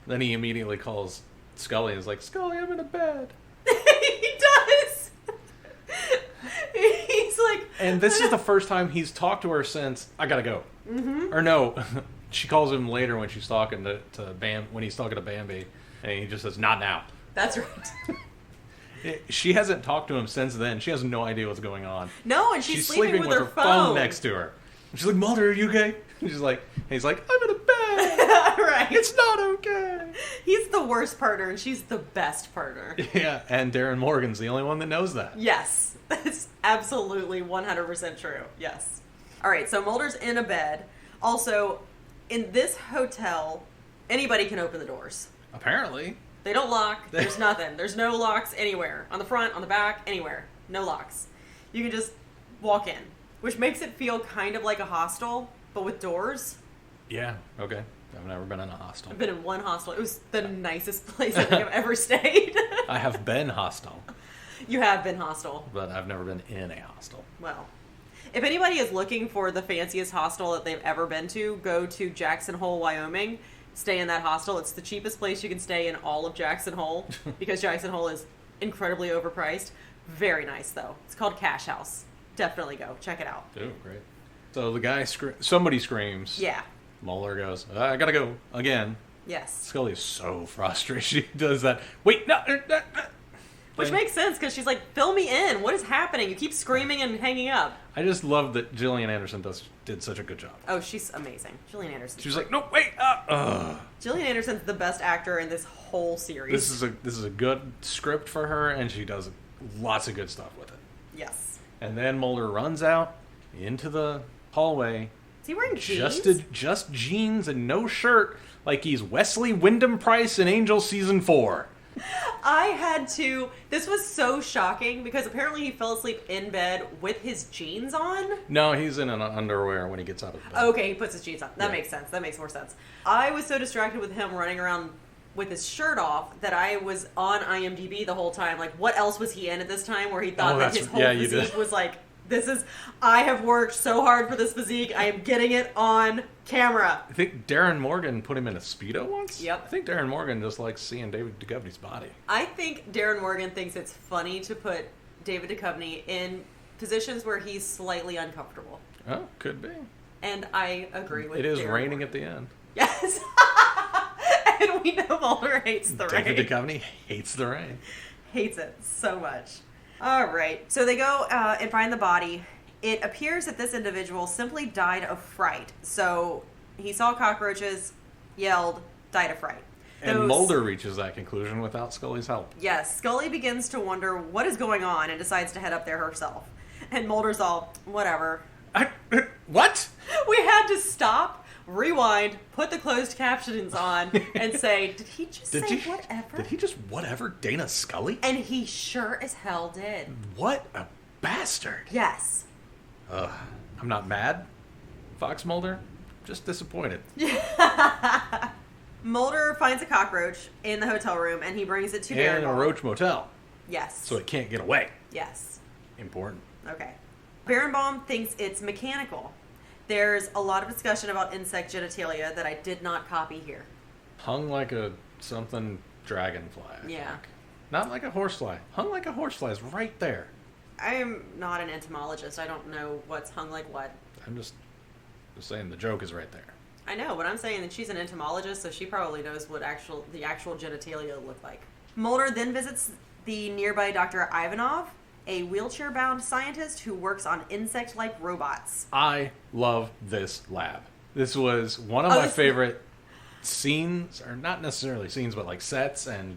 Speaker 1: Then he immediately calls Scully and is like, Scully, I'm in a bed.
Speaker 2: He does! He's like...
Speaker 1: And this is the first time he's talked to her since, I gotta go. Mm-hmm. Or no, she calls him later when she's talking to when he's talking to Bambi, and he just says, not now.
Speaker 2: That's right.
Speaker 1: She hasn't talked to him since then. She has no idea what's going on.
Speaker 2: No, and she's sleeping with her phone
Speaker 1: next to her. And she's like, Mulder, are you okay? And he's like, I'm in a bed.
Speaker 2: Right.
Speaker 1: It's not okay.
Speaker 2: He's the worst partner, and she's the best partner.
Speaker 1: Yeah, and Darin Morgan's the only one that knows that.
Speaker 2: Yes. That's absolutely 100% true. Yes. All right, so Mulder's in a bed. Also, in this hotel, anybody can open the doors.
Speaker 1: Apparently.
Speaker 2: They don't lock. There's nothing. There's no locks anywhere. On the front, on the back, anywhere. No locks. You can just walk in, which makes it feel kind of like a hostel, but with doors.
Speaker 1: Yeah, okay. I've never been in a hostel.
Speaker 2: I've been in one hostel. It was the nicest place I think I've ever stayed.
Speaker 1: I have been hostel.
Speaker 2: You have been hostel.
Speaker 1: But I've never been in a hostel.
Speaker 2: Well, if anybody is looking for the fanciest hostel that they've ever been to, go to Jackson Hole, Wyoming. Stay in that hostel. It's the cheapest place you can stay in all of Jackson Hole because Jackson Hole is incredibly overpriced. Very nice, though. It's called Cash House. Definitely go. Check it out.
Speaker 1: Oh, great. So the guy somebody screams.
Speaker 2: Yeah.
Speaker 1: Mulder goes, I gotta go again.
Speaker 2: Yes.
Speaker 1: Scully is so frustrated. She does that. Wait, no.
Speaker 2: Which makes sense because she's like, fill me in. What is happening? You keep screaming and hanging up.
Speaker 1: I just love that Gillian Anderson did such a good job.
Speaker 2: Oh, she's amazing. Gillian Anderson.
Speaker 1: She's like, no, wait.
Speaker 2: Gillian Anderson's the best actor in this whole series.
Speaker 1: This is a good script for her, and she does lots of good stuff with it.
Speaker 2: Yes.
Speaker 1: And then Mulder runs out into the hallway.
Speaker 2: Is he wearing jeans?
Speaker 1: Just jeans and no shirt, like he's Wesley Wyndham-Pryce in Angel Season 4.
Speaker 2: This was so shocking because apparently he fell asleep in bed with his jeans on.
Speaker 1: No, he's in an underwear when he gets out of bed.
Speaker 2: Okay, he puts his jeans on. That makes sense. That makes more sense. I was so distracted with him running around with his shirt off that I was on IMDb the whole time. Like, what else was he in at this time where he thought that his whole physique was like, I have worked so hard for this physique. I am getting it on camera.
Speaker 1: I think Darin Morgan put him in a Speedo once?
Speaker 2: Yep.
Speaker 1: I think Darin Morgan just likes seeing David Duchovny's body.
Speaker 2: I think Darin Morgan thinks it's funny to put David Duchovny in positions where he's slightly uncomfortable.
Speaker 1: Oh, could be.
Speaker 2: And I agree with
Speaker 1: It is
Speaker 2: Darin
Speaker 1: raining
Speaker 2: Morgan.
Speaker 1: at the end.
Speaker 2: Yes. And we know Mulder hates the rain.
Speaker 1: David Duchovny hates the rain.
Speaker 2: Hates it so much. All right. So they go and find the body. It appears that this individual simply died of fright. So he saw cockroaches, yelled, died of fright.
Speaker 1: And Mulder reaches that conclusion without Scully's help.
Speaker 2: Yes. Scully begins to wonder what is going on and decides to head up there herself. And Mulder's all, whatever.
Speaker 1: What?
Speaker 2: We had to stop, rewind, put the closed captions on, and say, did he just say whatever?
Speaker 1: Did he just whatever Dana Scully?
Speaker 2: And he sure as hell did.
Speaker 1: What a bastard.
Speaker 2: Yes.
Speaker 1: I'm not mad, Fox Mulder. Just disappointed.
Speaker 2: Mulder finds a cockroach in the hotel room, and he brings it to Berenbaum.
Speaker 1: In a roach motel.
Speaker 2: Yes.
Speaker 1: So it can't get away.
Speaker 2: Yes.
Speaker 1: Important.
Speaker 2: Okay. Berenbaum thinks it's mechanical. There's a lot of discussion about insect genitalia that I did not copy here.
Speaker 1: Hung like a something dragonfly. I think. Not like a horsefly. Hung like a horsefly is right there.
Speaker 2: I am not an entomologist. I don't know what's hung like what.
Speaker 1: I'm just saying the joke is right there.
Speaker 2: I know, but I'm saying that she's an entomologist, so she probably knows what the actual genitalia look like. Mulder then visits the nearby Dr. Ivanov, a wheelchair-bound scientist who works on insect-like robots.
Speaker 1: I love this lab. This was one of my favorite scenes, or not necessarily scenes, but like sets and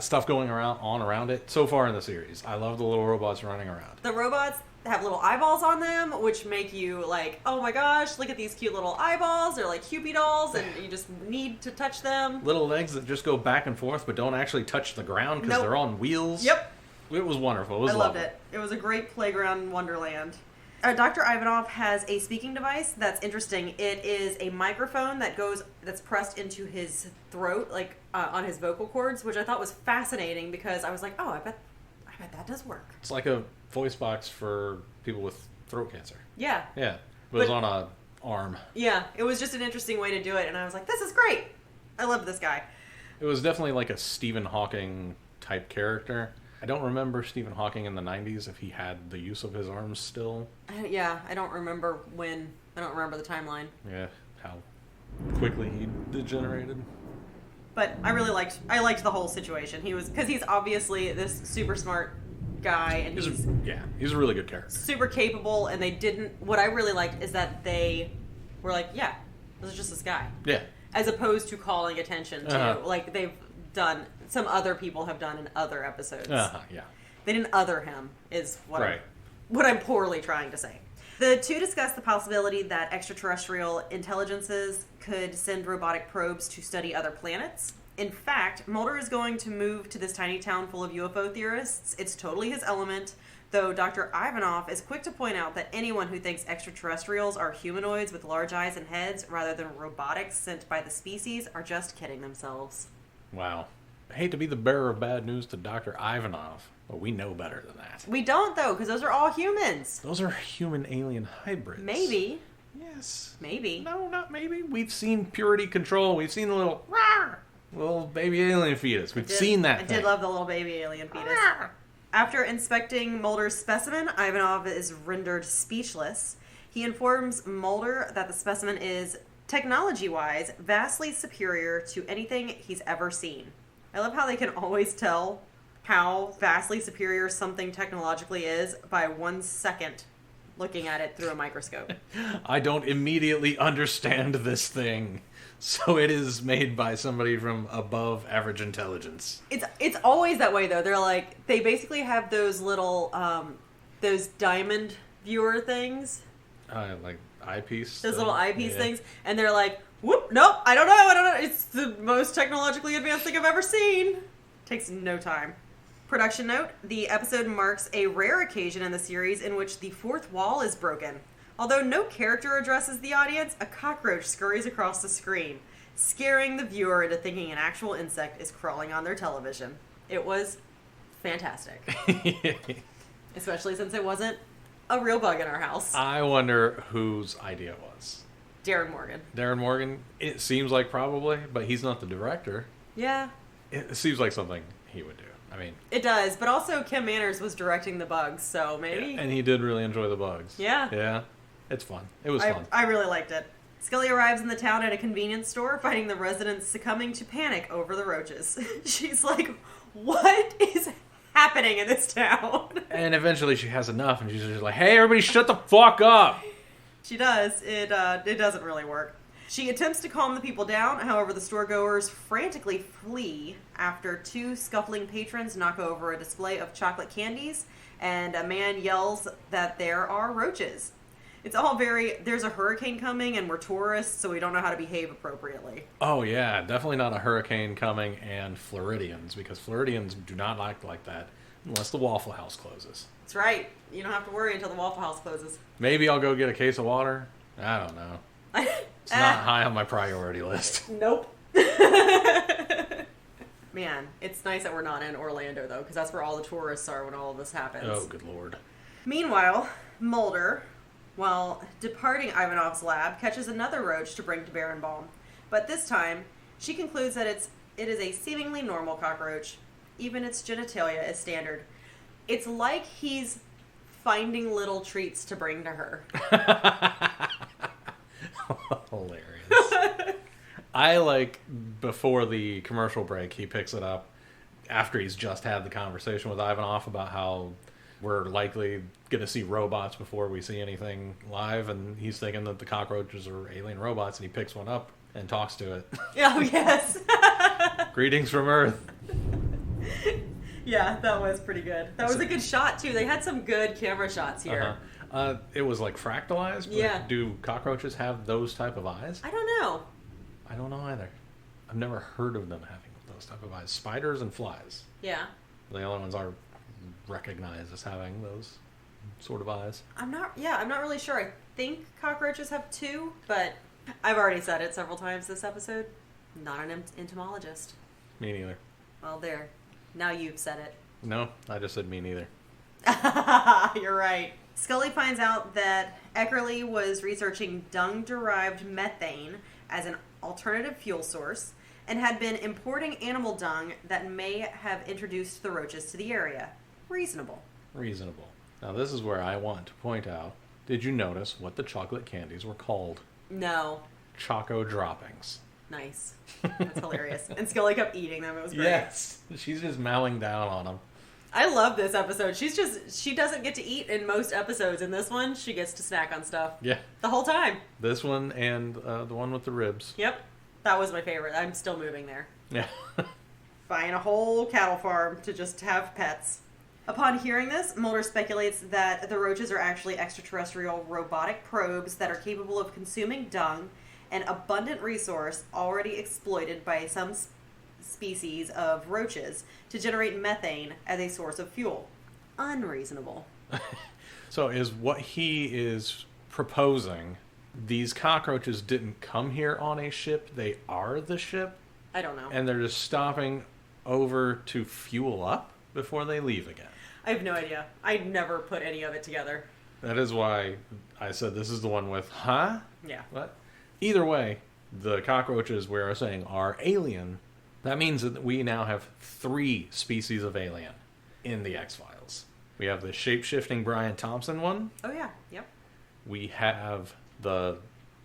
Speaker 1: stuff going around it so far in the series. I love the little robots running around.
Speaker 2: The robots have little eyeballs on them, which make you like, oh my gosh, look at these cute little eyeballs. They're like Cupid dolls, and you just need to touch them.
Speaker 1: Little legs that just go back and forth, but don't actually touch the ground because they're on wheels.
Speaker 2: Yep.
Speaker 1: It was wonderful. It was
Speaker 2: loved it. It was a great playground wonderland. Dr. Ivanov has a speaking device that's interesting. It is a microphone that's pressed into his throat, like on his vocal cords, which I thought was fascinating because I was like, oh, I bet that does work.
Speaker 1: It's like a voice box for people with throat cancer.
Speaker 2: Yeah.
Speaker 1: Yeah. But it was on a arm.
Speaker 2: Yeah. It was just an interesting way to do it, and I was like, this is great. I love this guy.
Speaker 1: It was definitely like a Stephen Hawking type character. I don't remember Stephen Hawking in the 90s if he had the use of his arms still.
Speaker 2: Yeah, I don't remember when. I don't remember the timeline.
Speaker 1: Yeah, how quickly he degenerated.
Speaker 2: But I liked the whole situation. Because he's obviously this super smart guy, and
Speaker 1: he's a really good character.
Speaker 2: Super capable, and what I really liked is that they were like, yeah, this is just this guy.
Speaker 1: Yeah.
Speaker 2: As opposed to calling attention to, like they've done, some other people have done in other episodes.
Speaker 1: Yeah.
Speaker 2: They didn't other him, is what I'm poorly trying to say. The two discuss the possibility that extraterrestrial intelligences could send robotic probes to study other planets. In fact, Mulder is going to move to this tiny town full of UFO theorists. It's totally his element, though Dr. Ivanov is quick to point out that anyone who thinks extraterrestrials are humanoids with large eyes and heads rather than robotics sent by the species are just kidding themselves.
Speaker 1: Wow. I hate to be the bearer of bad news to Dr. Ivanov, but we know better than that.
Speaker 2: We don't, though, because those are all humans.
Speaker 1: Those are human-alien hybrids.
Speaker 2: Maybe.
Speaker 1: Yes.
Speaker 2: Maybe.
Speaker 1: No, not maybe. We've seen Purity Control. We've seen the little baby alien fetus. We've seen that
Speaker 2: I did love the little baby alien fetus. After inspecting Mulder's specimen, Ivanov is rendered speechless. He informs Mulder that the specimen is, technology-wise, vastly superior to anything he's ever seen. I love how they can always tell how vastly superior something technologically is by 1 second looking at it through a microscope.
Speaker 1: I don't immediately understand this thing, so it is made by somebody from above average intelligence.
Speaker 2: It's always that way, though. They're like, they basically have those little, those diamond viewer things.
Speaker 1: Like eyepiece.
Speaker 2: Those little eyepiece things, and they're like, whoop, nope, I don't know. It's the most technologically advanced thing I've ever seen. Takes no time. Production note, the episode marks a rare occasion in the series in which the fourth wall is broken. Although no character addresses the audience, a cockroach scurries across the screen, scaring the viewer into thinking an actual insect is crawling on their television. It was fantastic. Especially since it wasn't a real bug in our house.
Speaker 1: I wonder whose idea it was.
Speaker 2: Darin Morgan.
Speaker 1: Darin Morgan? It seems like probably, but he's not the director.
Speaker 2: Yeah.
Speaker 1: It seems like something he would do. I mean...
Speaker 2: It does, but also Kim Manners was directing the bugs, so maybe...
Speaker 1: Yeah, and he did really enjoy the bugs.
Speaker 2: Yeah.
Speaker 1: Yeah. It's fun. It was fun.
Speaker 2: I really liked it. Scully arrives in the town at a convenience store, finding the residents succumbing to panic over the roaches. She's like, what is happening in this town?
Speaker 1: And eventually she has enough, and she's just like, hey, everybody shut the fuck up!
Speaker 2: She does. It doesn't really work. She attempts to calm the people down, however the storegoers frantically flee after 2 scuffling patrons knock over a display of chocolate candies, and a man yells that there are roaches. It's all there's a hurricane coming, and we're tourists, so we don't know how to behave appropriately.
Speaker 1: Oh yeah, definitely not a hurricane coming, and Floridians, because Floridians do not act like that unless the Waffle House closes.
Speaker 2: That's right. You don't have to worry until the Waffle House closes.
Speaker 1: Maybe I'll go get a case of water. I don't know. It's not high on my priority list.
Speaker 2: Nope. Man, it's nice that we're not in Orlando, though, because that's where all the tourists are when all of this happens.
Speaker 1: Oh, good lord.
Speaker 2: Meanwhile, Mulder, while departing Ivanov's lab, catches another roach to bring to Berenbaum. But this time, she concludes that it is a seemingly normal cockroach. Even its genitalia is standard. It's like he's finding little treats to bring to her.
Speaker 1: Hilarious. I like, before the commercial break, he picks it up after he's just had the conversation with Ivanov about how we're likely going to see robots before we see anything live, and he's thinking that the cockroaches are alien robots, and he picks one up and talks to it.
Speaker 2: Oh, yes.
Speaker 1: Greetings from Earth.
Speaker 2: Yeah, that was pretty good. That was a good shot, too. They had some good camera shots here.
Speaker 1: It was like fractalized, but
Speaker 2: yeah.
Speaker 1: Do cockroaches have those type of eyes?
Speaker 2: I don't know.
Speaker 1: I don't know either. I've never heard of them having those type of eyes. Spiders and flies.
Speaker 2: Yeah.
Speaker 1: The only ones are recognized as having those sort of eyes.
Speaker 2: I'm not really sure. I think cockroaches have two, but I've already said it several times this episode. Not an entomologist.
Speaker 1: Me neither.
Speaker 2: Well, there. Now you've said it.
Speaker 1: No, I just said me neither.
Speaker 2: You're right. Scully finds out that Eckerly was researching dung-derived methane as an alternative fuel source and had been importing animal dung that may have introduced the roaches to the area. Reasonable.
Speaker 1: Now, this is where I want to point out, did you notice what the chocolate candies were called?
Speaker 2: No.
Speaker 1: Choco droppings.
Speaker 2: Nice. That's hilarious. And Scully kept eating them. It was great.
Speaker 1: Yes. She's just mowing down on them.
Speaker 2: I love this episode. She doesn't get to eat in most episodes. In this one, she gets to snack on stuff.
Speaker 1: Yeah.
Speaker 2: The whole time.
Speaker 1: This one and the one with the ribs.
Speaker 2: Yep. That was my favorite. I'm still moving there.
Speaker 1: Yeah.
Speaker 2: Buying a whole cattle farm to just have pets. Upon hearing this, Mulder speculates that the roaches are actually extraterrestrial robotic probes that are capable of consuming dung, an abundant resource already exploited by some species of roaches to generate methane as a source of fuel. Unreasonable.
Speaker 1: So is what he is proposing, these cockroaches didn't come here on a ship, they are the ship?
Speaker 2: I don't know.
Speaker 1: And they're just stopping over to fuel up before they leave again?
Speaker 2: I have no idea. I never put any of it together.
Speaker 1: That is why I said this is the one with, huh?
Speaker 2: Yeah.
Speaker 1: What? Either way, the cockroaches we are saying are alien. That means that we now have 3 species of alien in the X-Files. We have the shape-shifting Brian Thompson one.
Speaker 2: Oh, yeah. Yep.
Speaker 1: We have the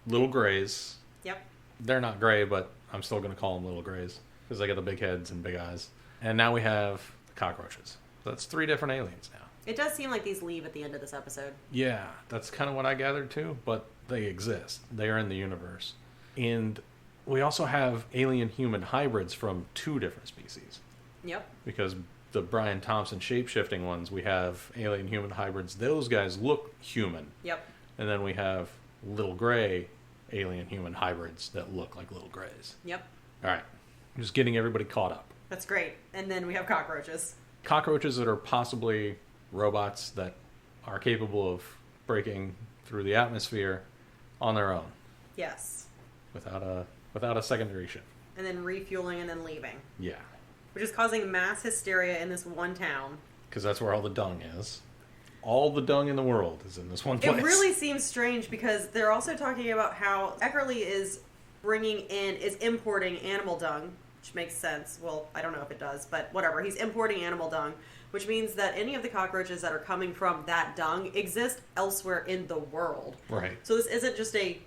Speaker 1: little grays.
Speaker 2: Yep.
Speaker 1: They're not gray, but I'm still going to call them little grays because they got the big heads and big eyes. And now we have the cockroaches. So that's 3 different aliens now.
Speaker 2: It does seem like these leave at the end of this episode.
Speaker 1: Yeah, that's kind of what I gathered too, but they exist. They are in the universe. And we also have alien-human hybrids from 2 different species.
Speaker 2: Yep.
Speaker 1: Because the Brian Thompson shape-shifting ones, we have alien-human hybrids. Those guys look human.
Speaker 2: Yep.
Speaker 1: And then we have little gray alien-human hybrids that look like little grays.
Speaker 2: Yep.
Speaker 1: All right. Just getting everybody caught up.
Speaker 2: That's great. And then we have cockroaches.
Speaker 1: Cockroaches that are possibly robots that are capable of breaking through the atmosphere on their own.
Speaker 2: Yes.
Speaker 1: Without a secondary ship.
Speaker 2: And then refueling and then leaving.
Speaker 1: Yeah.
Speaker 2: Which is causing mass hysteria in this one town.
Speaker 1: Because that's where all the dung is. All the dung in the world is in this one place.
Speaker 2: It really seems strange because they're also talking about how Eckerly is importing animal dung, which makes sense. Well, I don't know if it does, but whatever. He's importing animal dung, which means that any of the cockroaches that are coming from that dung exist elsewhere in the world.
Speaker 1: Right.
Speaker 2: So this isn't just a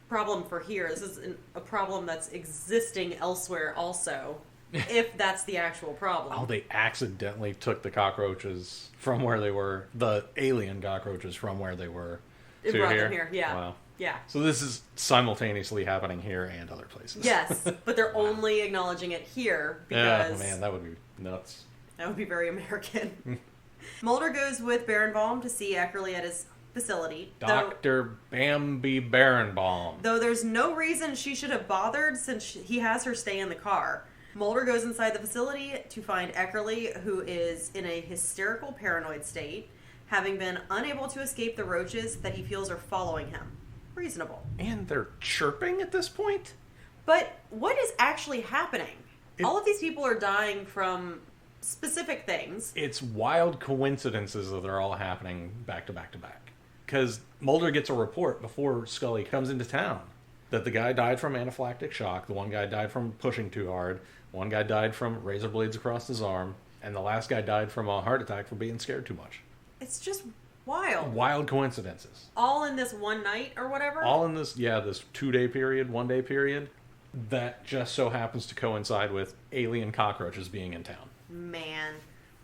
Speaker 2: problem for here. This is a problem that's existing elsewhere also, if that's the actual problem.
Speaker 1: Oh, they accidentally took the cockroaches from where they were, the alien cockroaches from where they were
Speaker 2: It
Speaker 1: to
Speaker 2: brought
Speaker 1: here.
Speaker 2: them here, yeah.
Speaker 1: Wow.
Speaker 2: Yeah.
Speaker 1: So this is simultaneously happening here and other places.
Speaker 2: Yes, but they're only acknowledging it here because...
Speaker 1: Yeah, man, that would be nuts.
Speaker 2: That would be very American. Mulder goes with Berenbaum to see Eckerly at his facility.
Speaker 1: Dr. Bambi Berenbaum.
Speaker 2: Though there's no reason she should have bothered since he has her stay in the car. Mulder goes inside the facility to find Eckerly, who is in a hysterical paranoid state, having been unable to escape the roaches that he feels are following him. Reasonable.
Speaker 1: And they're chirping at this point?
Speaker 2: But what is actually happening? All of these people are dying from specific things.
Speaker 1: It's wild coincidences that they're all happening back to back to back. Because Mulder gets a report before Scully comes into town that the guy died from anaphylactic shock, the one guy died from pushing too hard, one guy died from razor blades across his arm, and the last guy died from a heart attack for being scared too much.
Speaker 2: It's just Wild.
Speaker 1: Wild coincidences.
Speaker 2: All in this one night or whatever?
Speaker 1: All in this 2-day period, 1-day period, that just so happens to coincide with alien cockroaches being in town.
Speaker 2: Man.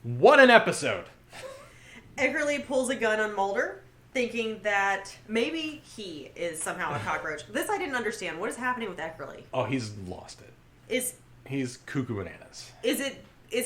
Speaker 1: What an episode!
Speaker 2: Eckerly pulls a gun on Mulder, thinking that maybe he is somehow a cockroach. This I didn't understand. What is happening with Eckerly?
Speaker 1: Oh, he's lost it. He's cuckoo bananas.
Speaker 2: Is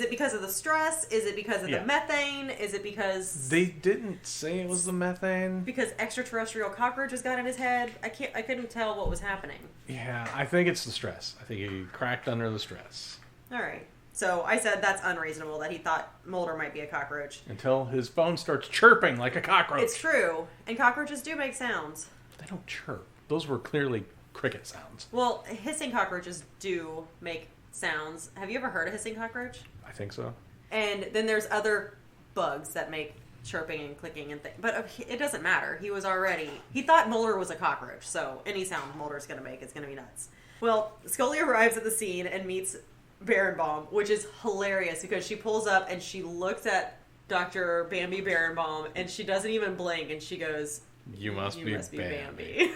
Speaker 2: it because of the stress? Is it because of the methane? Is it because...
Speaker 1: They didn't say it was the methane.
Speaker 2: Because extraterrestrial cockroaches got in his head? I couldn't tell what was happening.
Speaker 1: Yeah, I think it's the stress. I think he cracked under the stress.
Speaker 2: Alright. So I said that's unreasonable, that he thought Mulder might be a cockroach.
Speaker 1: Until his phone starts chirping like a cockroach.
Speaker 2: It's true. And cockroaches do make sounds.
Speaker 1: They don't chirp. Those were clearly cricket sounds.
Speaker 2: Well, hissing cockroaches do make sounds. Have you ever heard a hissing cockroach?
Speaker 1: I think so.
Speaker 2: And then there's other bugs that make chirping and clicking and things. But it doesn't matter. He thought Mulder was a cockroach, so any sound Mulder's going to make is going to be nuts. Well, Scully arrives at the scene and meets Berenbaum, which is hilarious because she pulls up and she looks at Dr. Bambi Berenbaum and she doesn't even blink and she goes, You must be Bambi.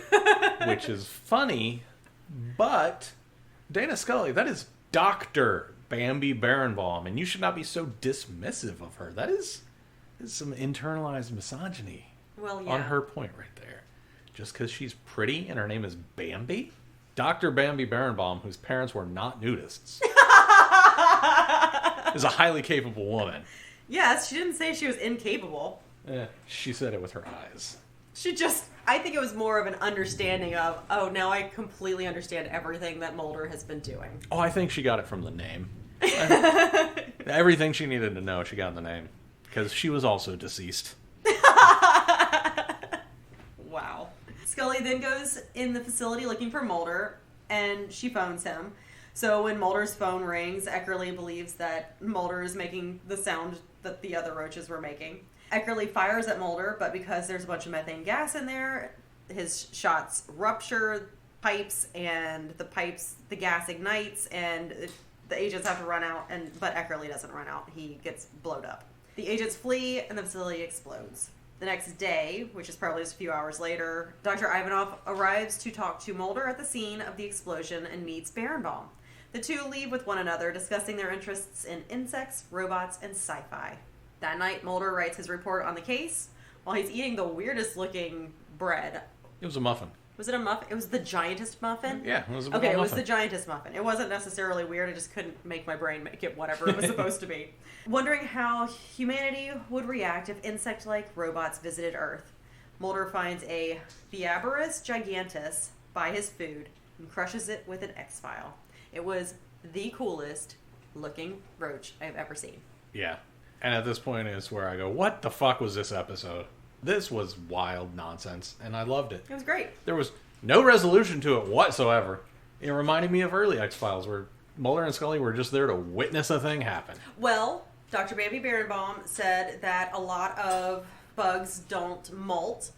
Speaker 1: Which is funny, but Dana Scully, that is Dr. Bambi Berenbaum, and you should not be so dismissive of her. That is some internalized misogyny on her point right there. Just because she's pretty and her name is Bambi? Dr. Bambi Berenbaum, whose parents were not nudists, is a highly capable woman.
Speaker 2: Yes, she didn't say she was incapable.
Speaker 1: She said it with her eyes.
Speaker 2: I think it was more of an understanding of, oh, now I completely understand everything that Mulder has been doing.
Speaker 1: Oh, I think she got it from the name. Everything she needed to know, she got in the name. Because she was also deceased.
Speaker 2: Wow. Scully then goes in the facility looking for Mulder, and she phones him. So when Mulder's phone rings, Eckerly believes that Mulder is making the sound that the other roaches were making. Eckerly fires at Mulder, but because there's a bunch of methane gas in there, his shots rupture pipes, and the gas ignites, and the agents have to run out, but Eckerly doesn't run out. He gets blowed up. The agents flee, and the facility explodes. The next day, which is probably just a few hours later, Dr. Ivanov arrives to talk to Mulder at the scene of the explosion and meets Berenbaum. The two leave with one another, discussing their interests in insects, robots, and sci-fi. That night, Mulder writes his report on the case while he's eating the weirdest looking bread.
Speaker 1: It was a muffin.
Speaker 2: Was it a muffin? It was the giantest muffin?
Speaker 1: Yeah, it was a
Speaker 2: muffin. Okay, it was
Speaker 1: muffin.
Speaker 2: the giantest muffin. It wasn't necessarily weird. I just couldn't make my brain make it whatever it was supposed to be. Wondering how humanity would react if insect-like robots visited Earth. Mulder finds a Biaberus gigantus by his food and crushes it with an X-file. It was the coolest looking roach I've ever seen.
Speaker 1: Yeah. And at this point is where I go, what the fuck was this episode? This was wild nonsense, and I loved it.
Speaker 2: It was great.
Speaker 1: There was no resolution to it whatsoever. It reminded me of early X-Files, where Mulder and Scully were just there to witness a thing happen.
Speaker 2: Well, Dr. Bambi Berenbaum said that a lot of bugs don't molt,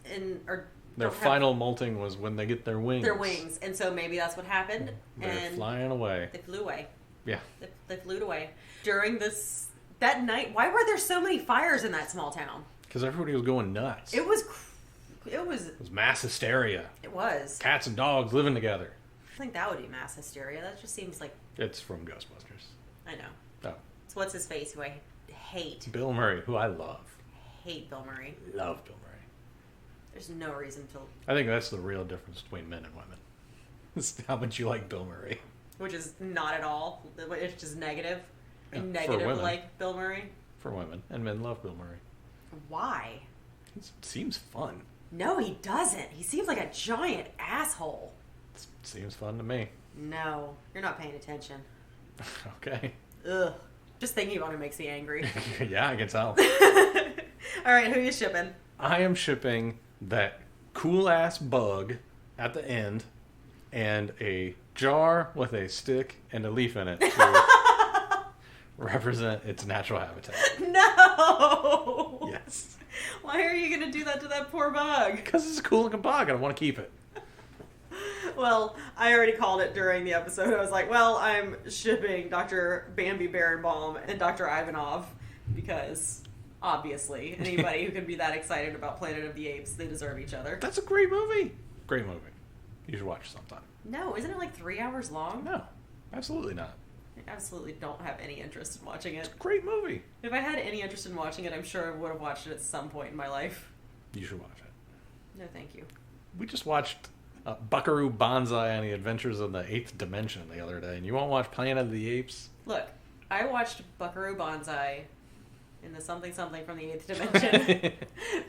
Speaker 1: their final molting was when they get their wings.
Speaker 2: Their wings, and so maybe that's what happened.
Speaker 1: They're flying away.
Speaker 2: They flew away.
Speaker 1: Yeah.
Speaker 2: They flew away. During that night, why were there so many fires in that small town?
Speaker 1: Because everybody was going nuts.
Speaker 2: It was
Speaker 1: mass hysteria.
Speaker 2: It was.
Speaker 1: Cats and dogs living together.
Speaker 2: I think that would be mass hysteria. That just seems like...
Speaker 1: It's from Ghostbusters.
Speaker 2: I know.
Speaker 1: Oh.
Speaker 2: So what's his face who I hate?
Speaker 1: Bill Murray, who I love.
Speaker 2: Hate Bill Murray.
Speaker 1: Love Bill Murray.
Speaker 2: There's no reason to...
Speaker 1: I think that's the real difference between men and women. It's how much you like Bill Murray.
Speaker 2: Which is not at all. It's just negative.
Speaker 1: Yeah,
Speaker 2: Negative like Bill Murray.
Speaker 1: For women. And men love Bill Murray.
Speaker 2: Why?
Speaker 1: He seems fun.
Speaker 2: No, he doesn't. He seems like a giant asshole.
Speaker 1: Seems fun to me.
Speaker 2: No, you're not paying attention.
Speaker 1: Okay.
Speaker 2: Ugh. Just thinking about it makes me angry.
Speaker 1: Yeah, I can tell.
Speaker 2: All right, who are you shipping?
Speaker 1: I am shipping that cool-ass bug at the end and a jar with a stick and a leaf in it to represent its natural habitat.
Speaker 2: No!
Speaker 1: Yes.
Speaker 2: Why are you going to do that to that poor bug?
Speaker 1: Because it's a cool-looking bug. I want to keep it.
Speaker 2: Well, I already called it during the episode. I was like, well, I'm shipping Dr. Bambi Berenbaum and Dr. Ivanov because Obviously. Anybody who can be that excited about Planet of the Apes, they deserve each other.
Speaker 1: That's a great movie. Great movie. You should watch it sometime.
Speaker 2: No, isn't it like 3 hours long?
Speaker 1: No, absolutely not.
Speaker 2: I absolutely don't have any interest in watching it.
Speaker 1: It's a great movie.
Speaker 2: If I had any interest in watching it, I'm sure I would have watched it at some point in my life.
Speaker 1: You should watch it.
Speaker 2: No, thank you.
Speaker 1: We just watched Buckaroo Banzai and the Adventures of the Eighth Dimension the other day, and you won't watch Planet of the Apes?
Speaker 2: Look, I watched Buckaroo Banzai in the something something from the Eighth Dimension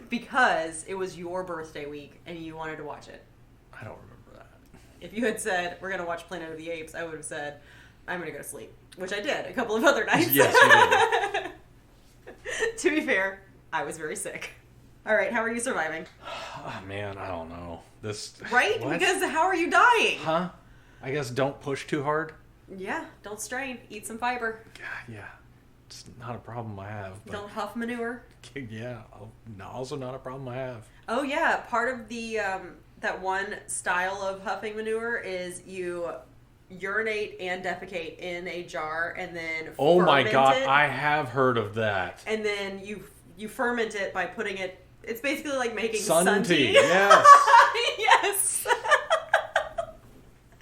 Speaker 2: because it was your birthday week and you wanted to watch it.
Speaker 1: I don't remember that.
Speaker 2: If you had said, we're going to watch Planet of the Apes, I would have said, I'm going to go to sleep. Which I did a couple of other nights.
Speaker 1: Yes, you did.
Speaker 2: To be fair, I was very sick. All right, how are you surviving?
Speaker 1: Oh, man, I don't know.
Speaker 2: Right?
Speaker 1: What?
Speaker 2: Because how are you dying?
Speaker 1: Huh? I guess don't push too hard?
Speaker 2: Yeah, don't strain. Eat some fiber.
Speaker 1: Yeah. It's not a problem I have. But
Speaker 2: Don't huff manure.
Speaker 1: yeah, also not a problem I have.
Speaker 2: Oh, yeah. Part of the that one style of huffing manure is you urinate and defecate in a jar and then
Speaker 1: Oh my God,
Speaker 2: it.
Speaker 1: I have heard of that.
Speaker 2: And then you ferment it by putting it. It's basically like making
Speaker 1: sun tea.
Speaker 2: Yes.
Speaker 1: Yes.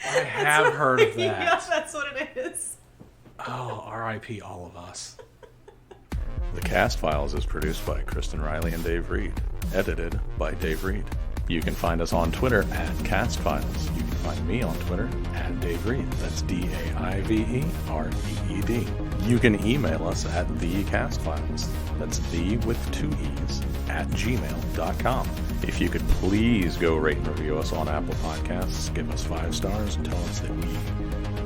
Speaker 1: I have heard of that.
Speaker 2: Yeah, that's what it is.
Speaker 1: Oh, R.I.P. all of us. The Cast Files is produced by Kristen Riley and Daive Reed. Edited by Daive Reed. You can find us on Twitter at Cast Files. You can find me on Twitter at Daive Reed. That's DaiveReed. You can email us at thecastfiles. That's the with 2 E's at gmail.com. If you could please go rate and review us on Apple Podcasts, give us 5 stars and tell us that we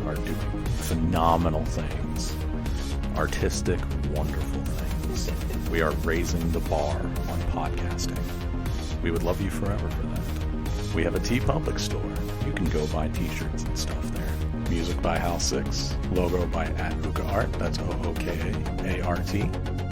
Speaker 1: are doing phenomenal things. Artistic, wonderful things. We are raising the bar on podcasting. We would love you forever for that. We have a TeePublic store. You can go buy t-shirts and stuff there. Music by Hal 6. Logo by @OokaArt. That's OOKAART.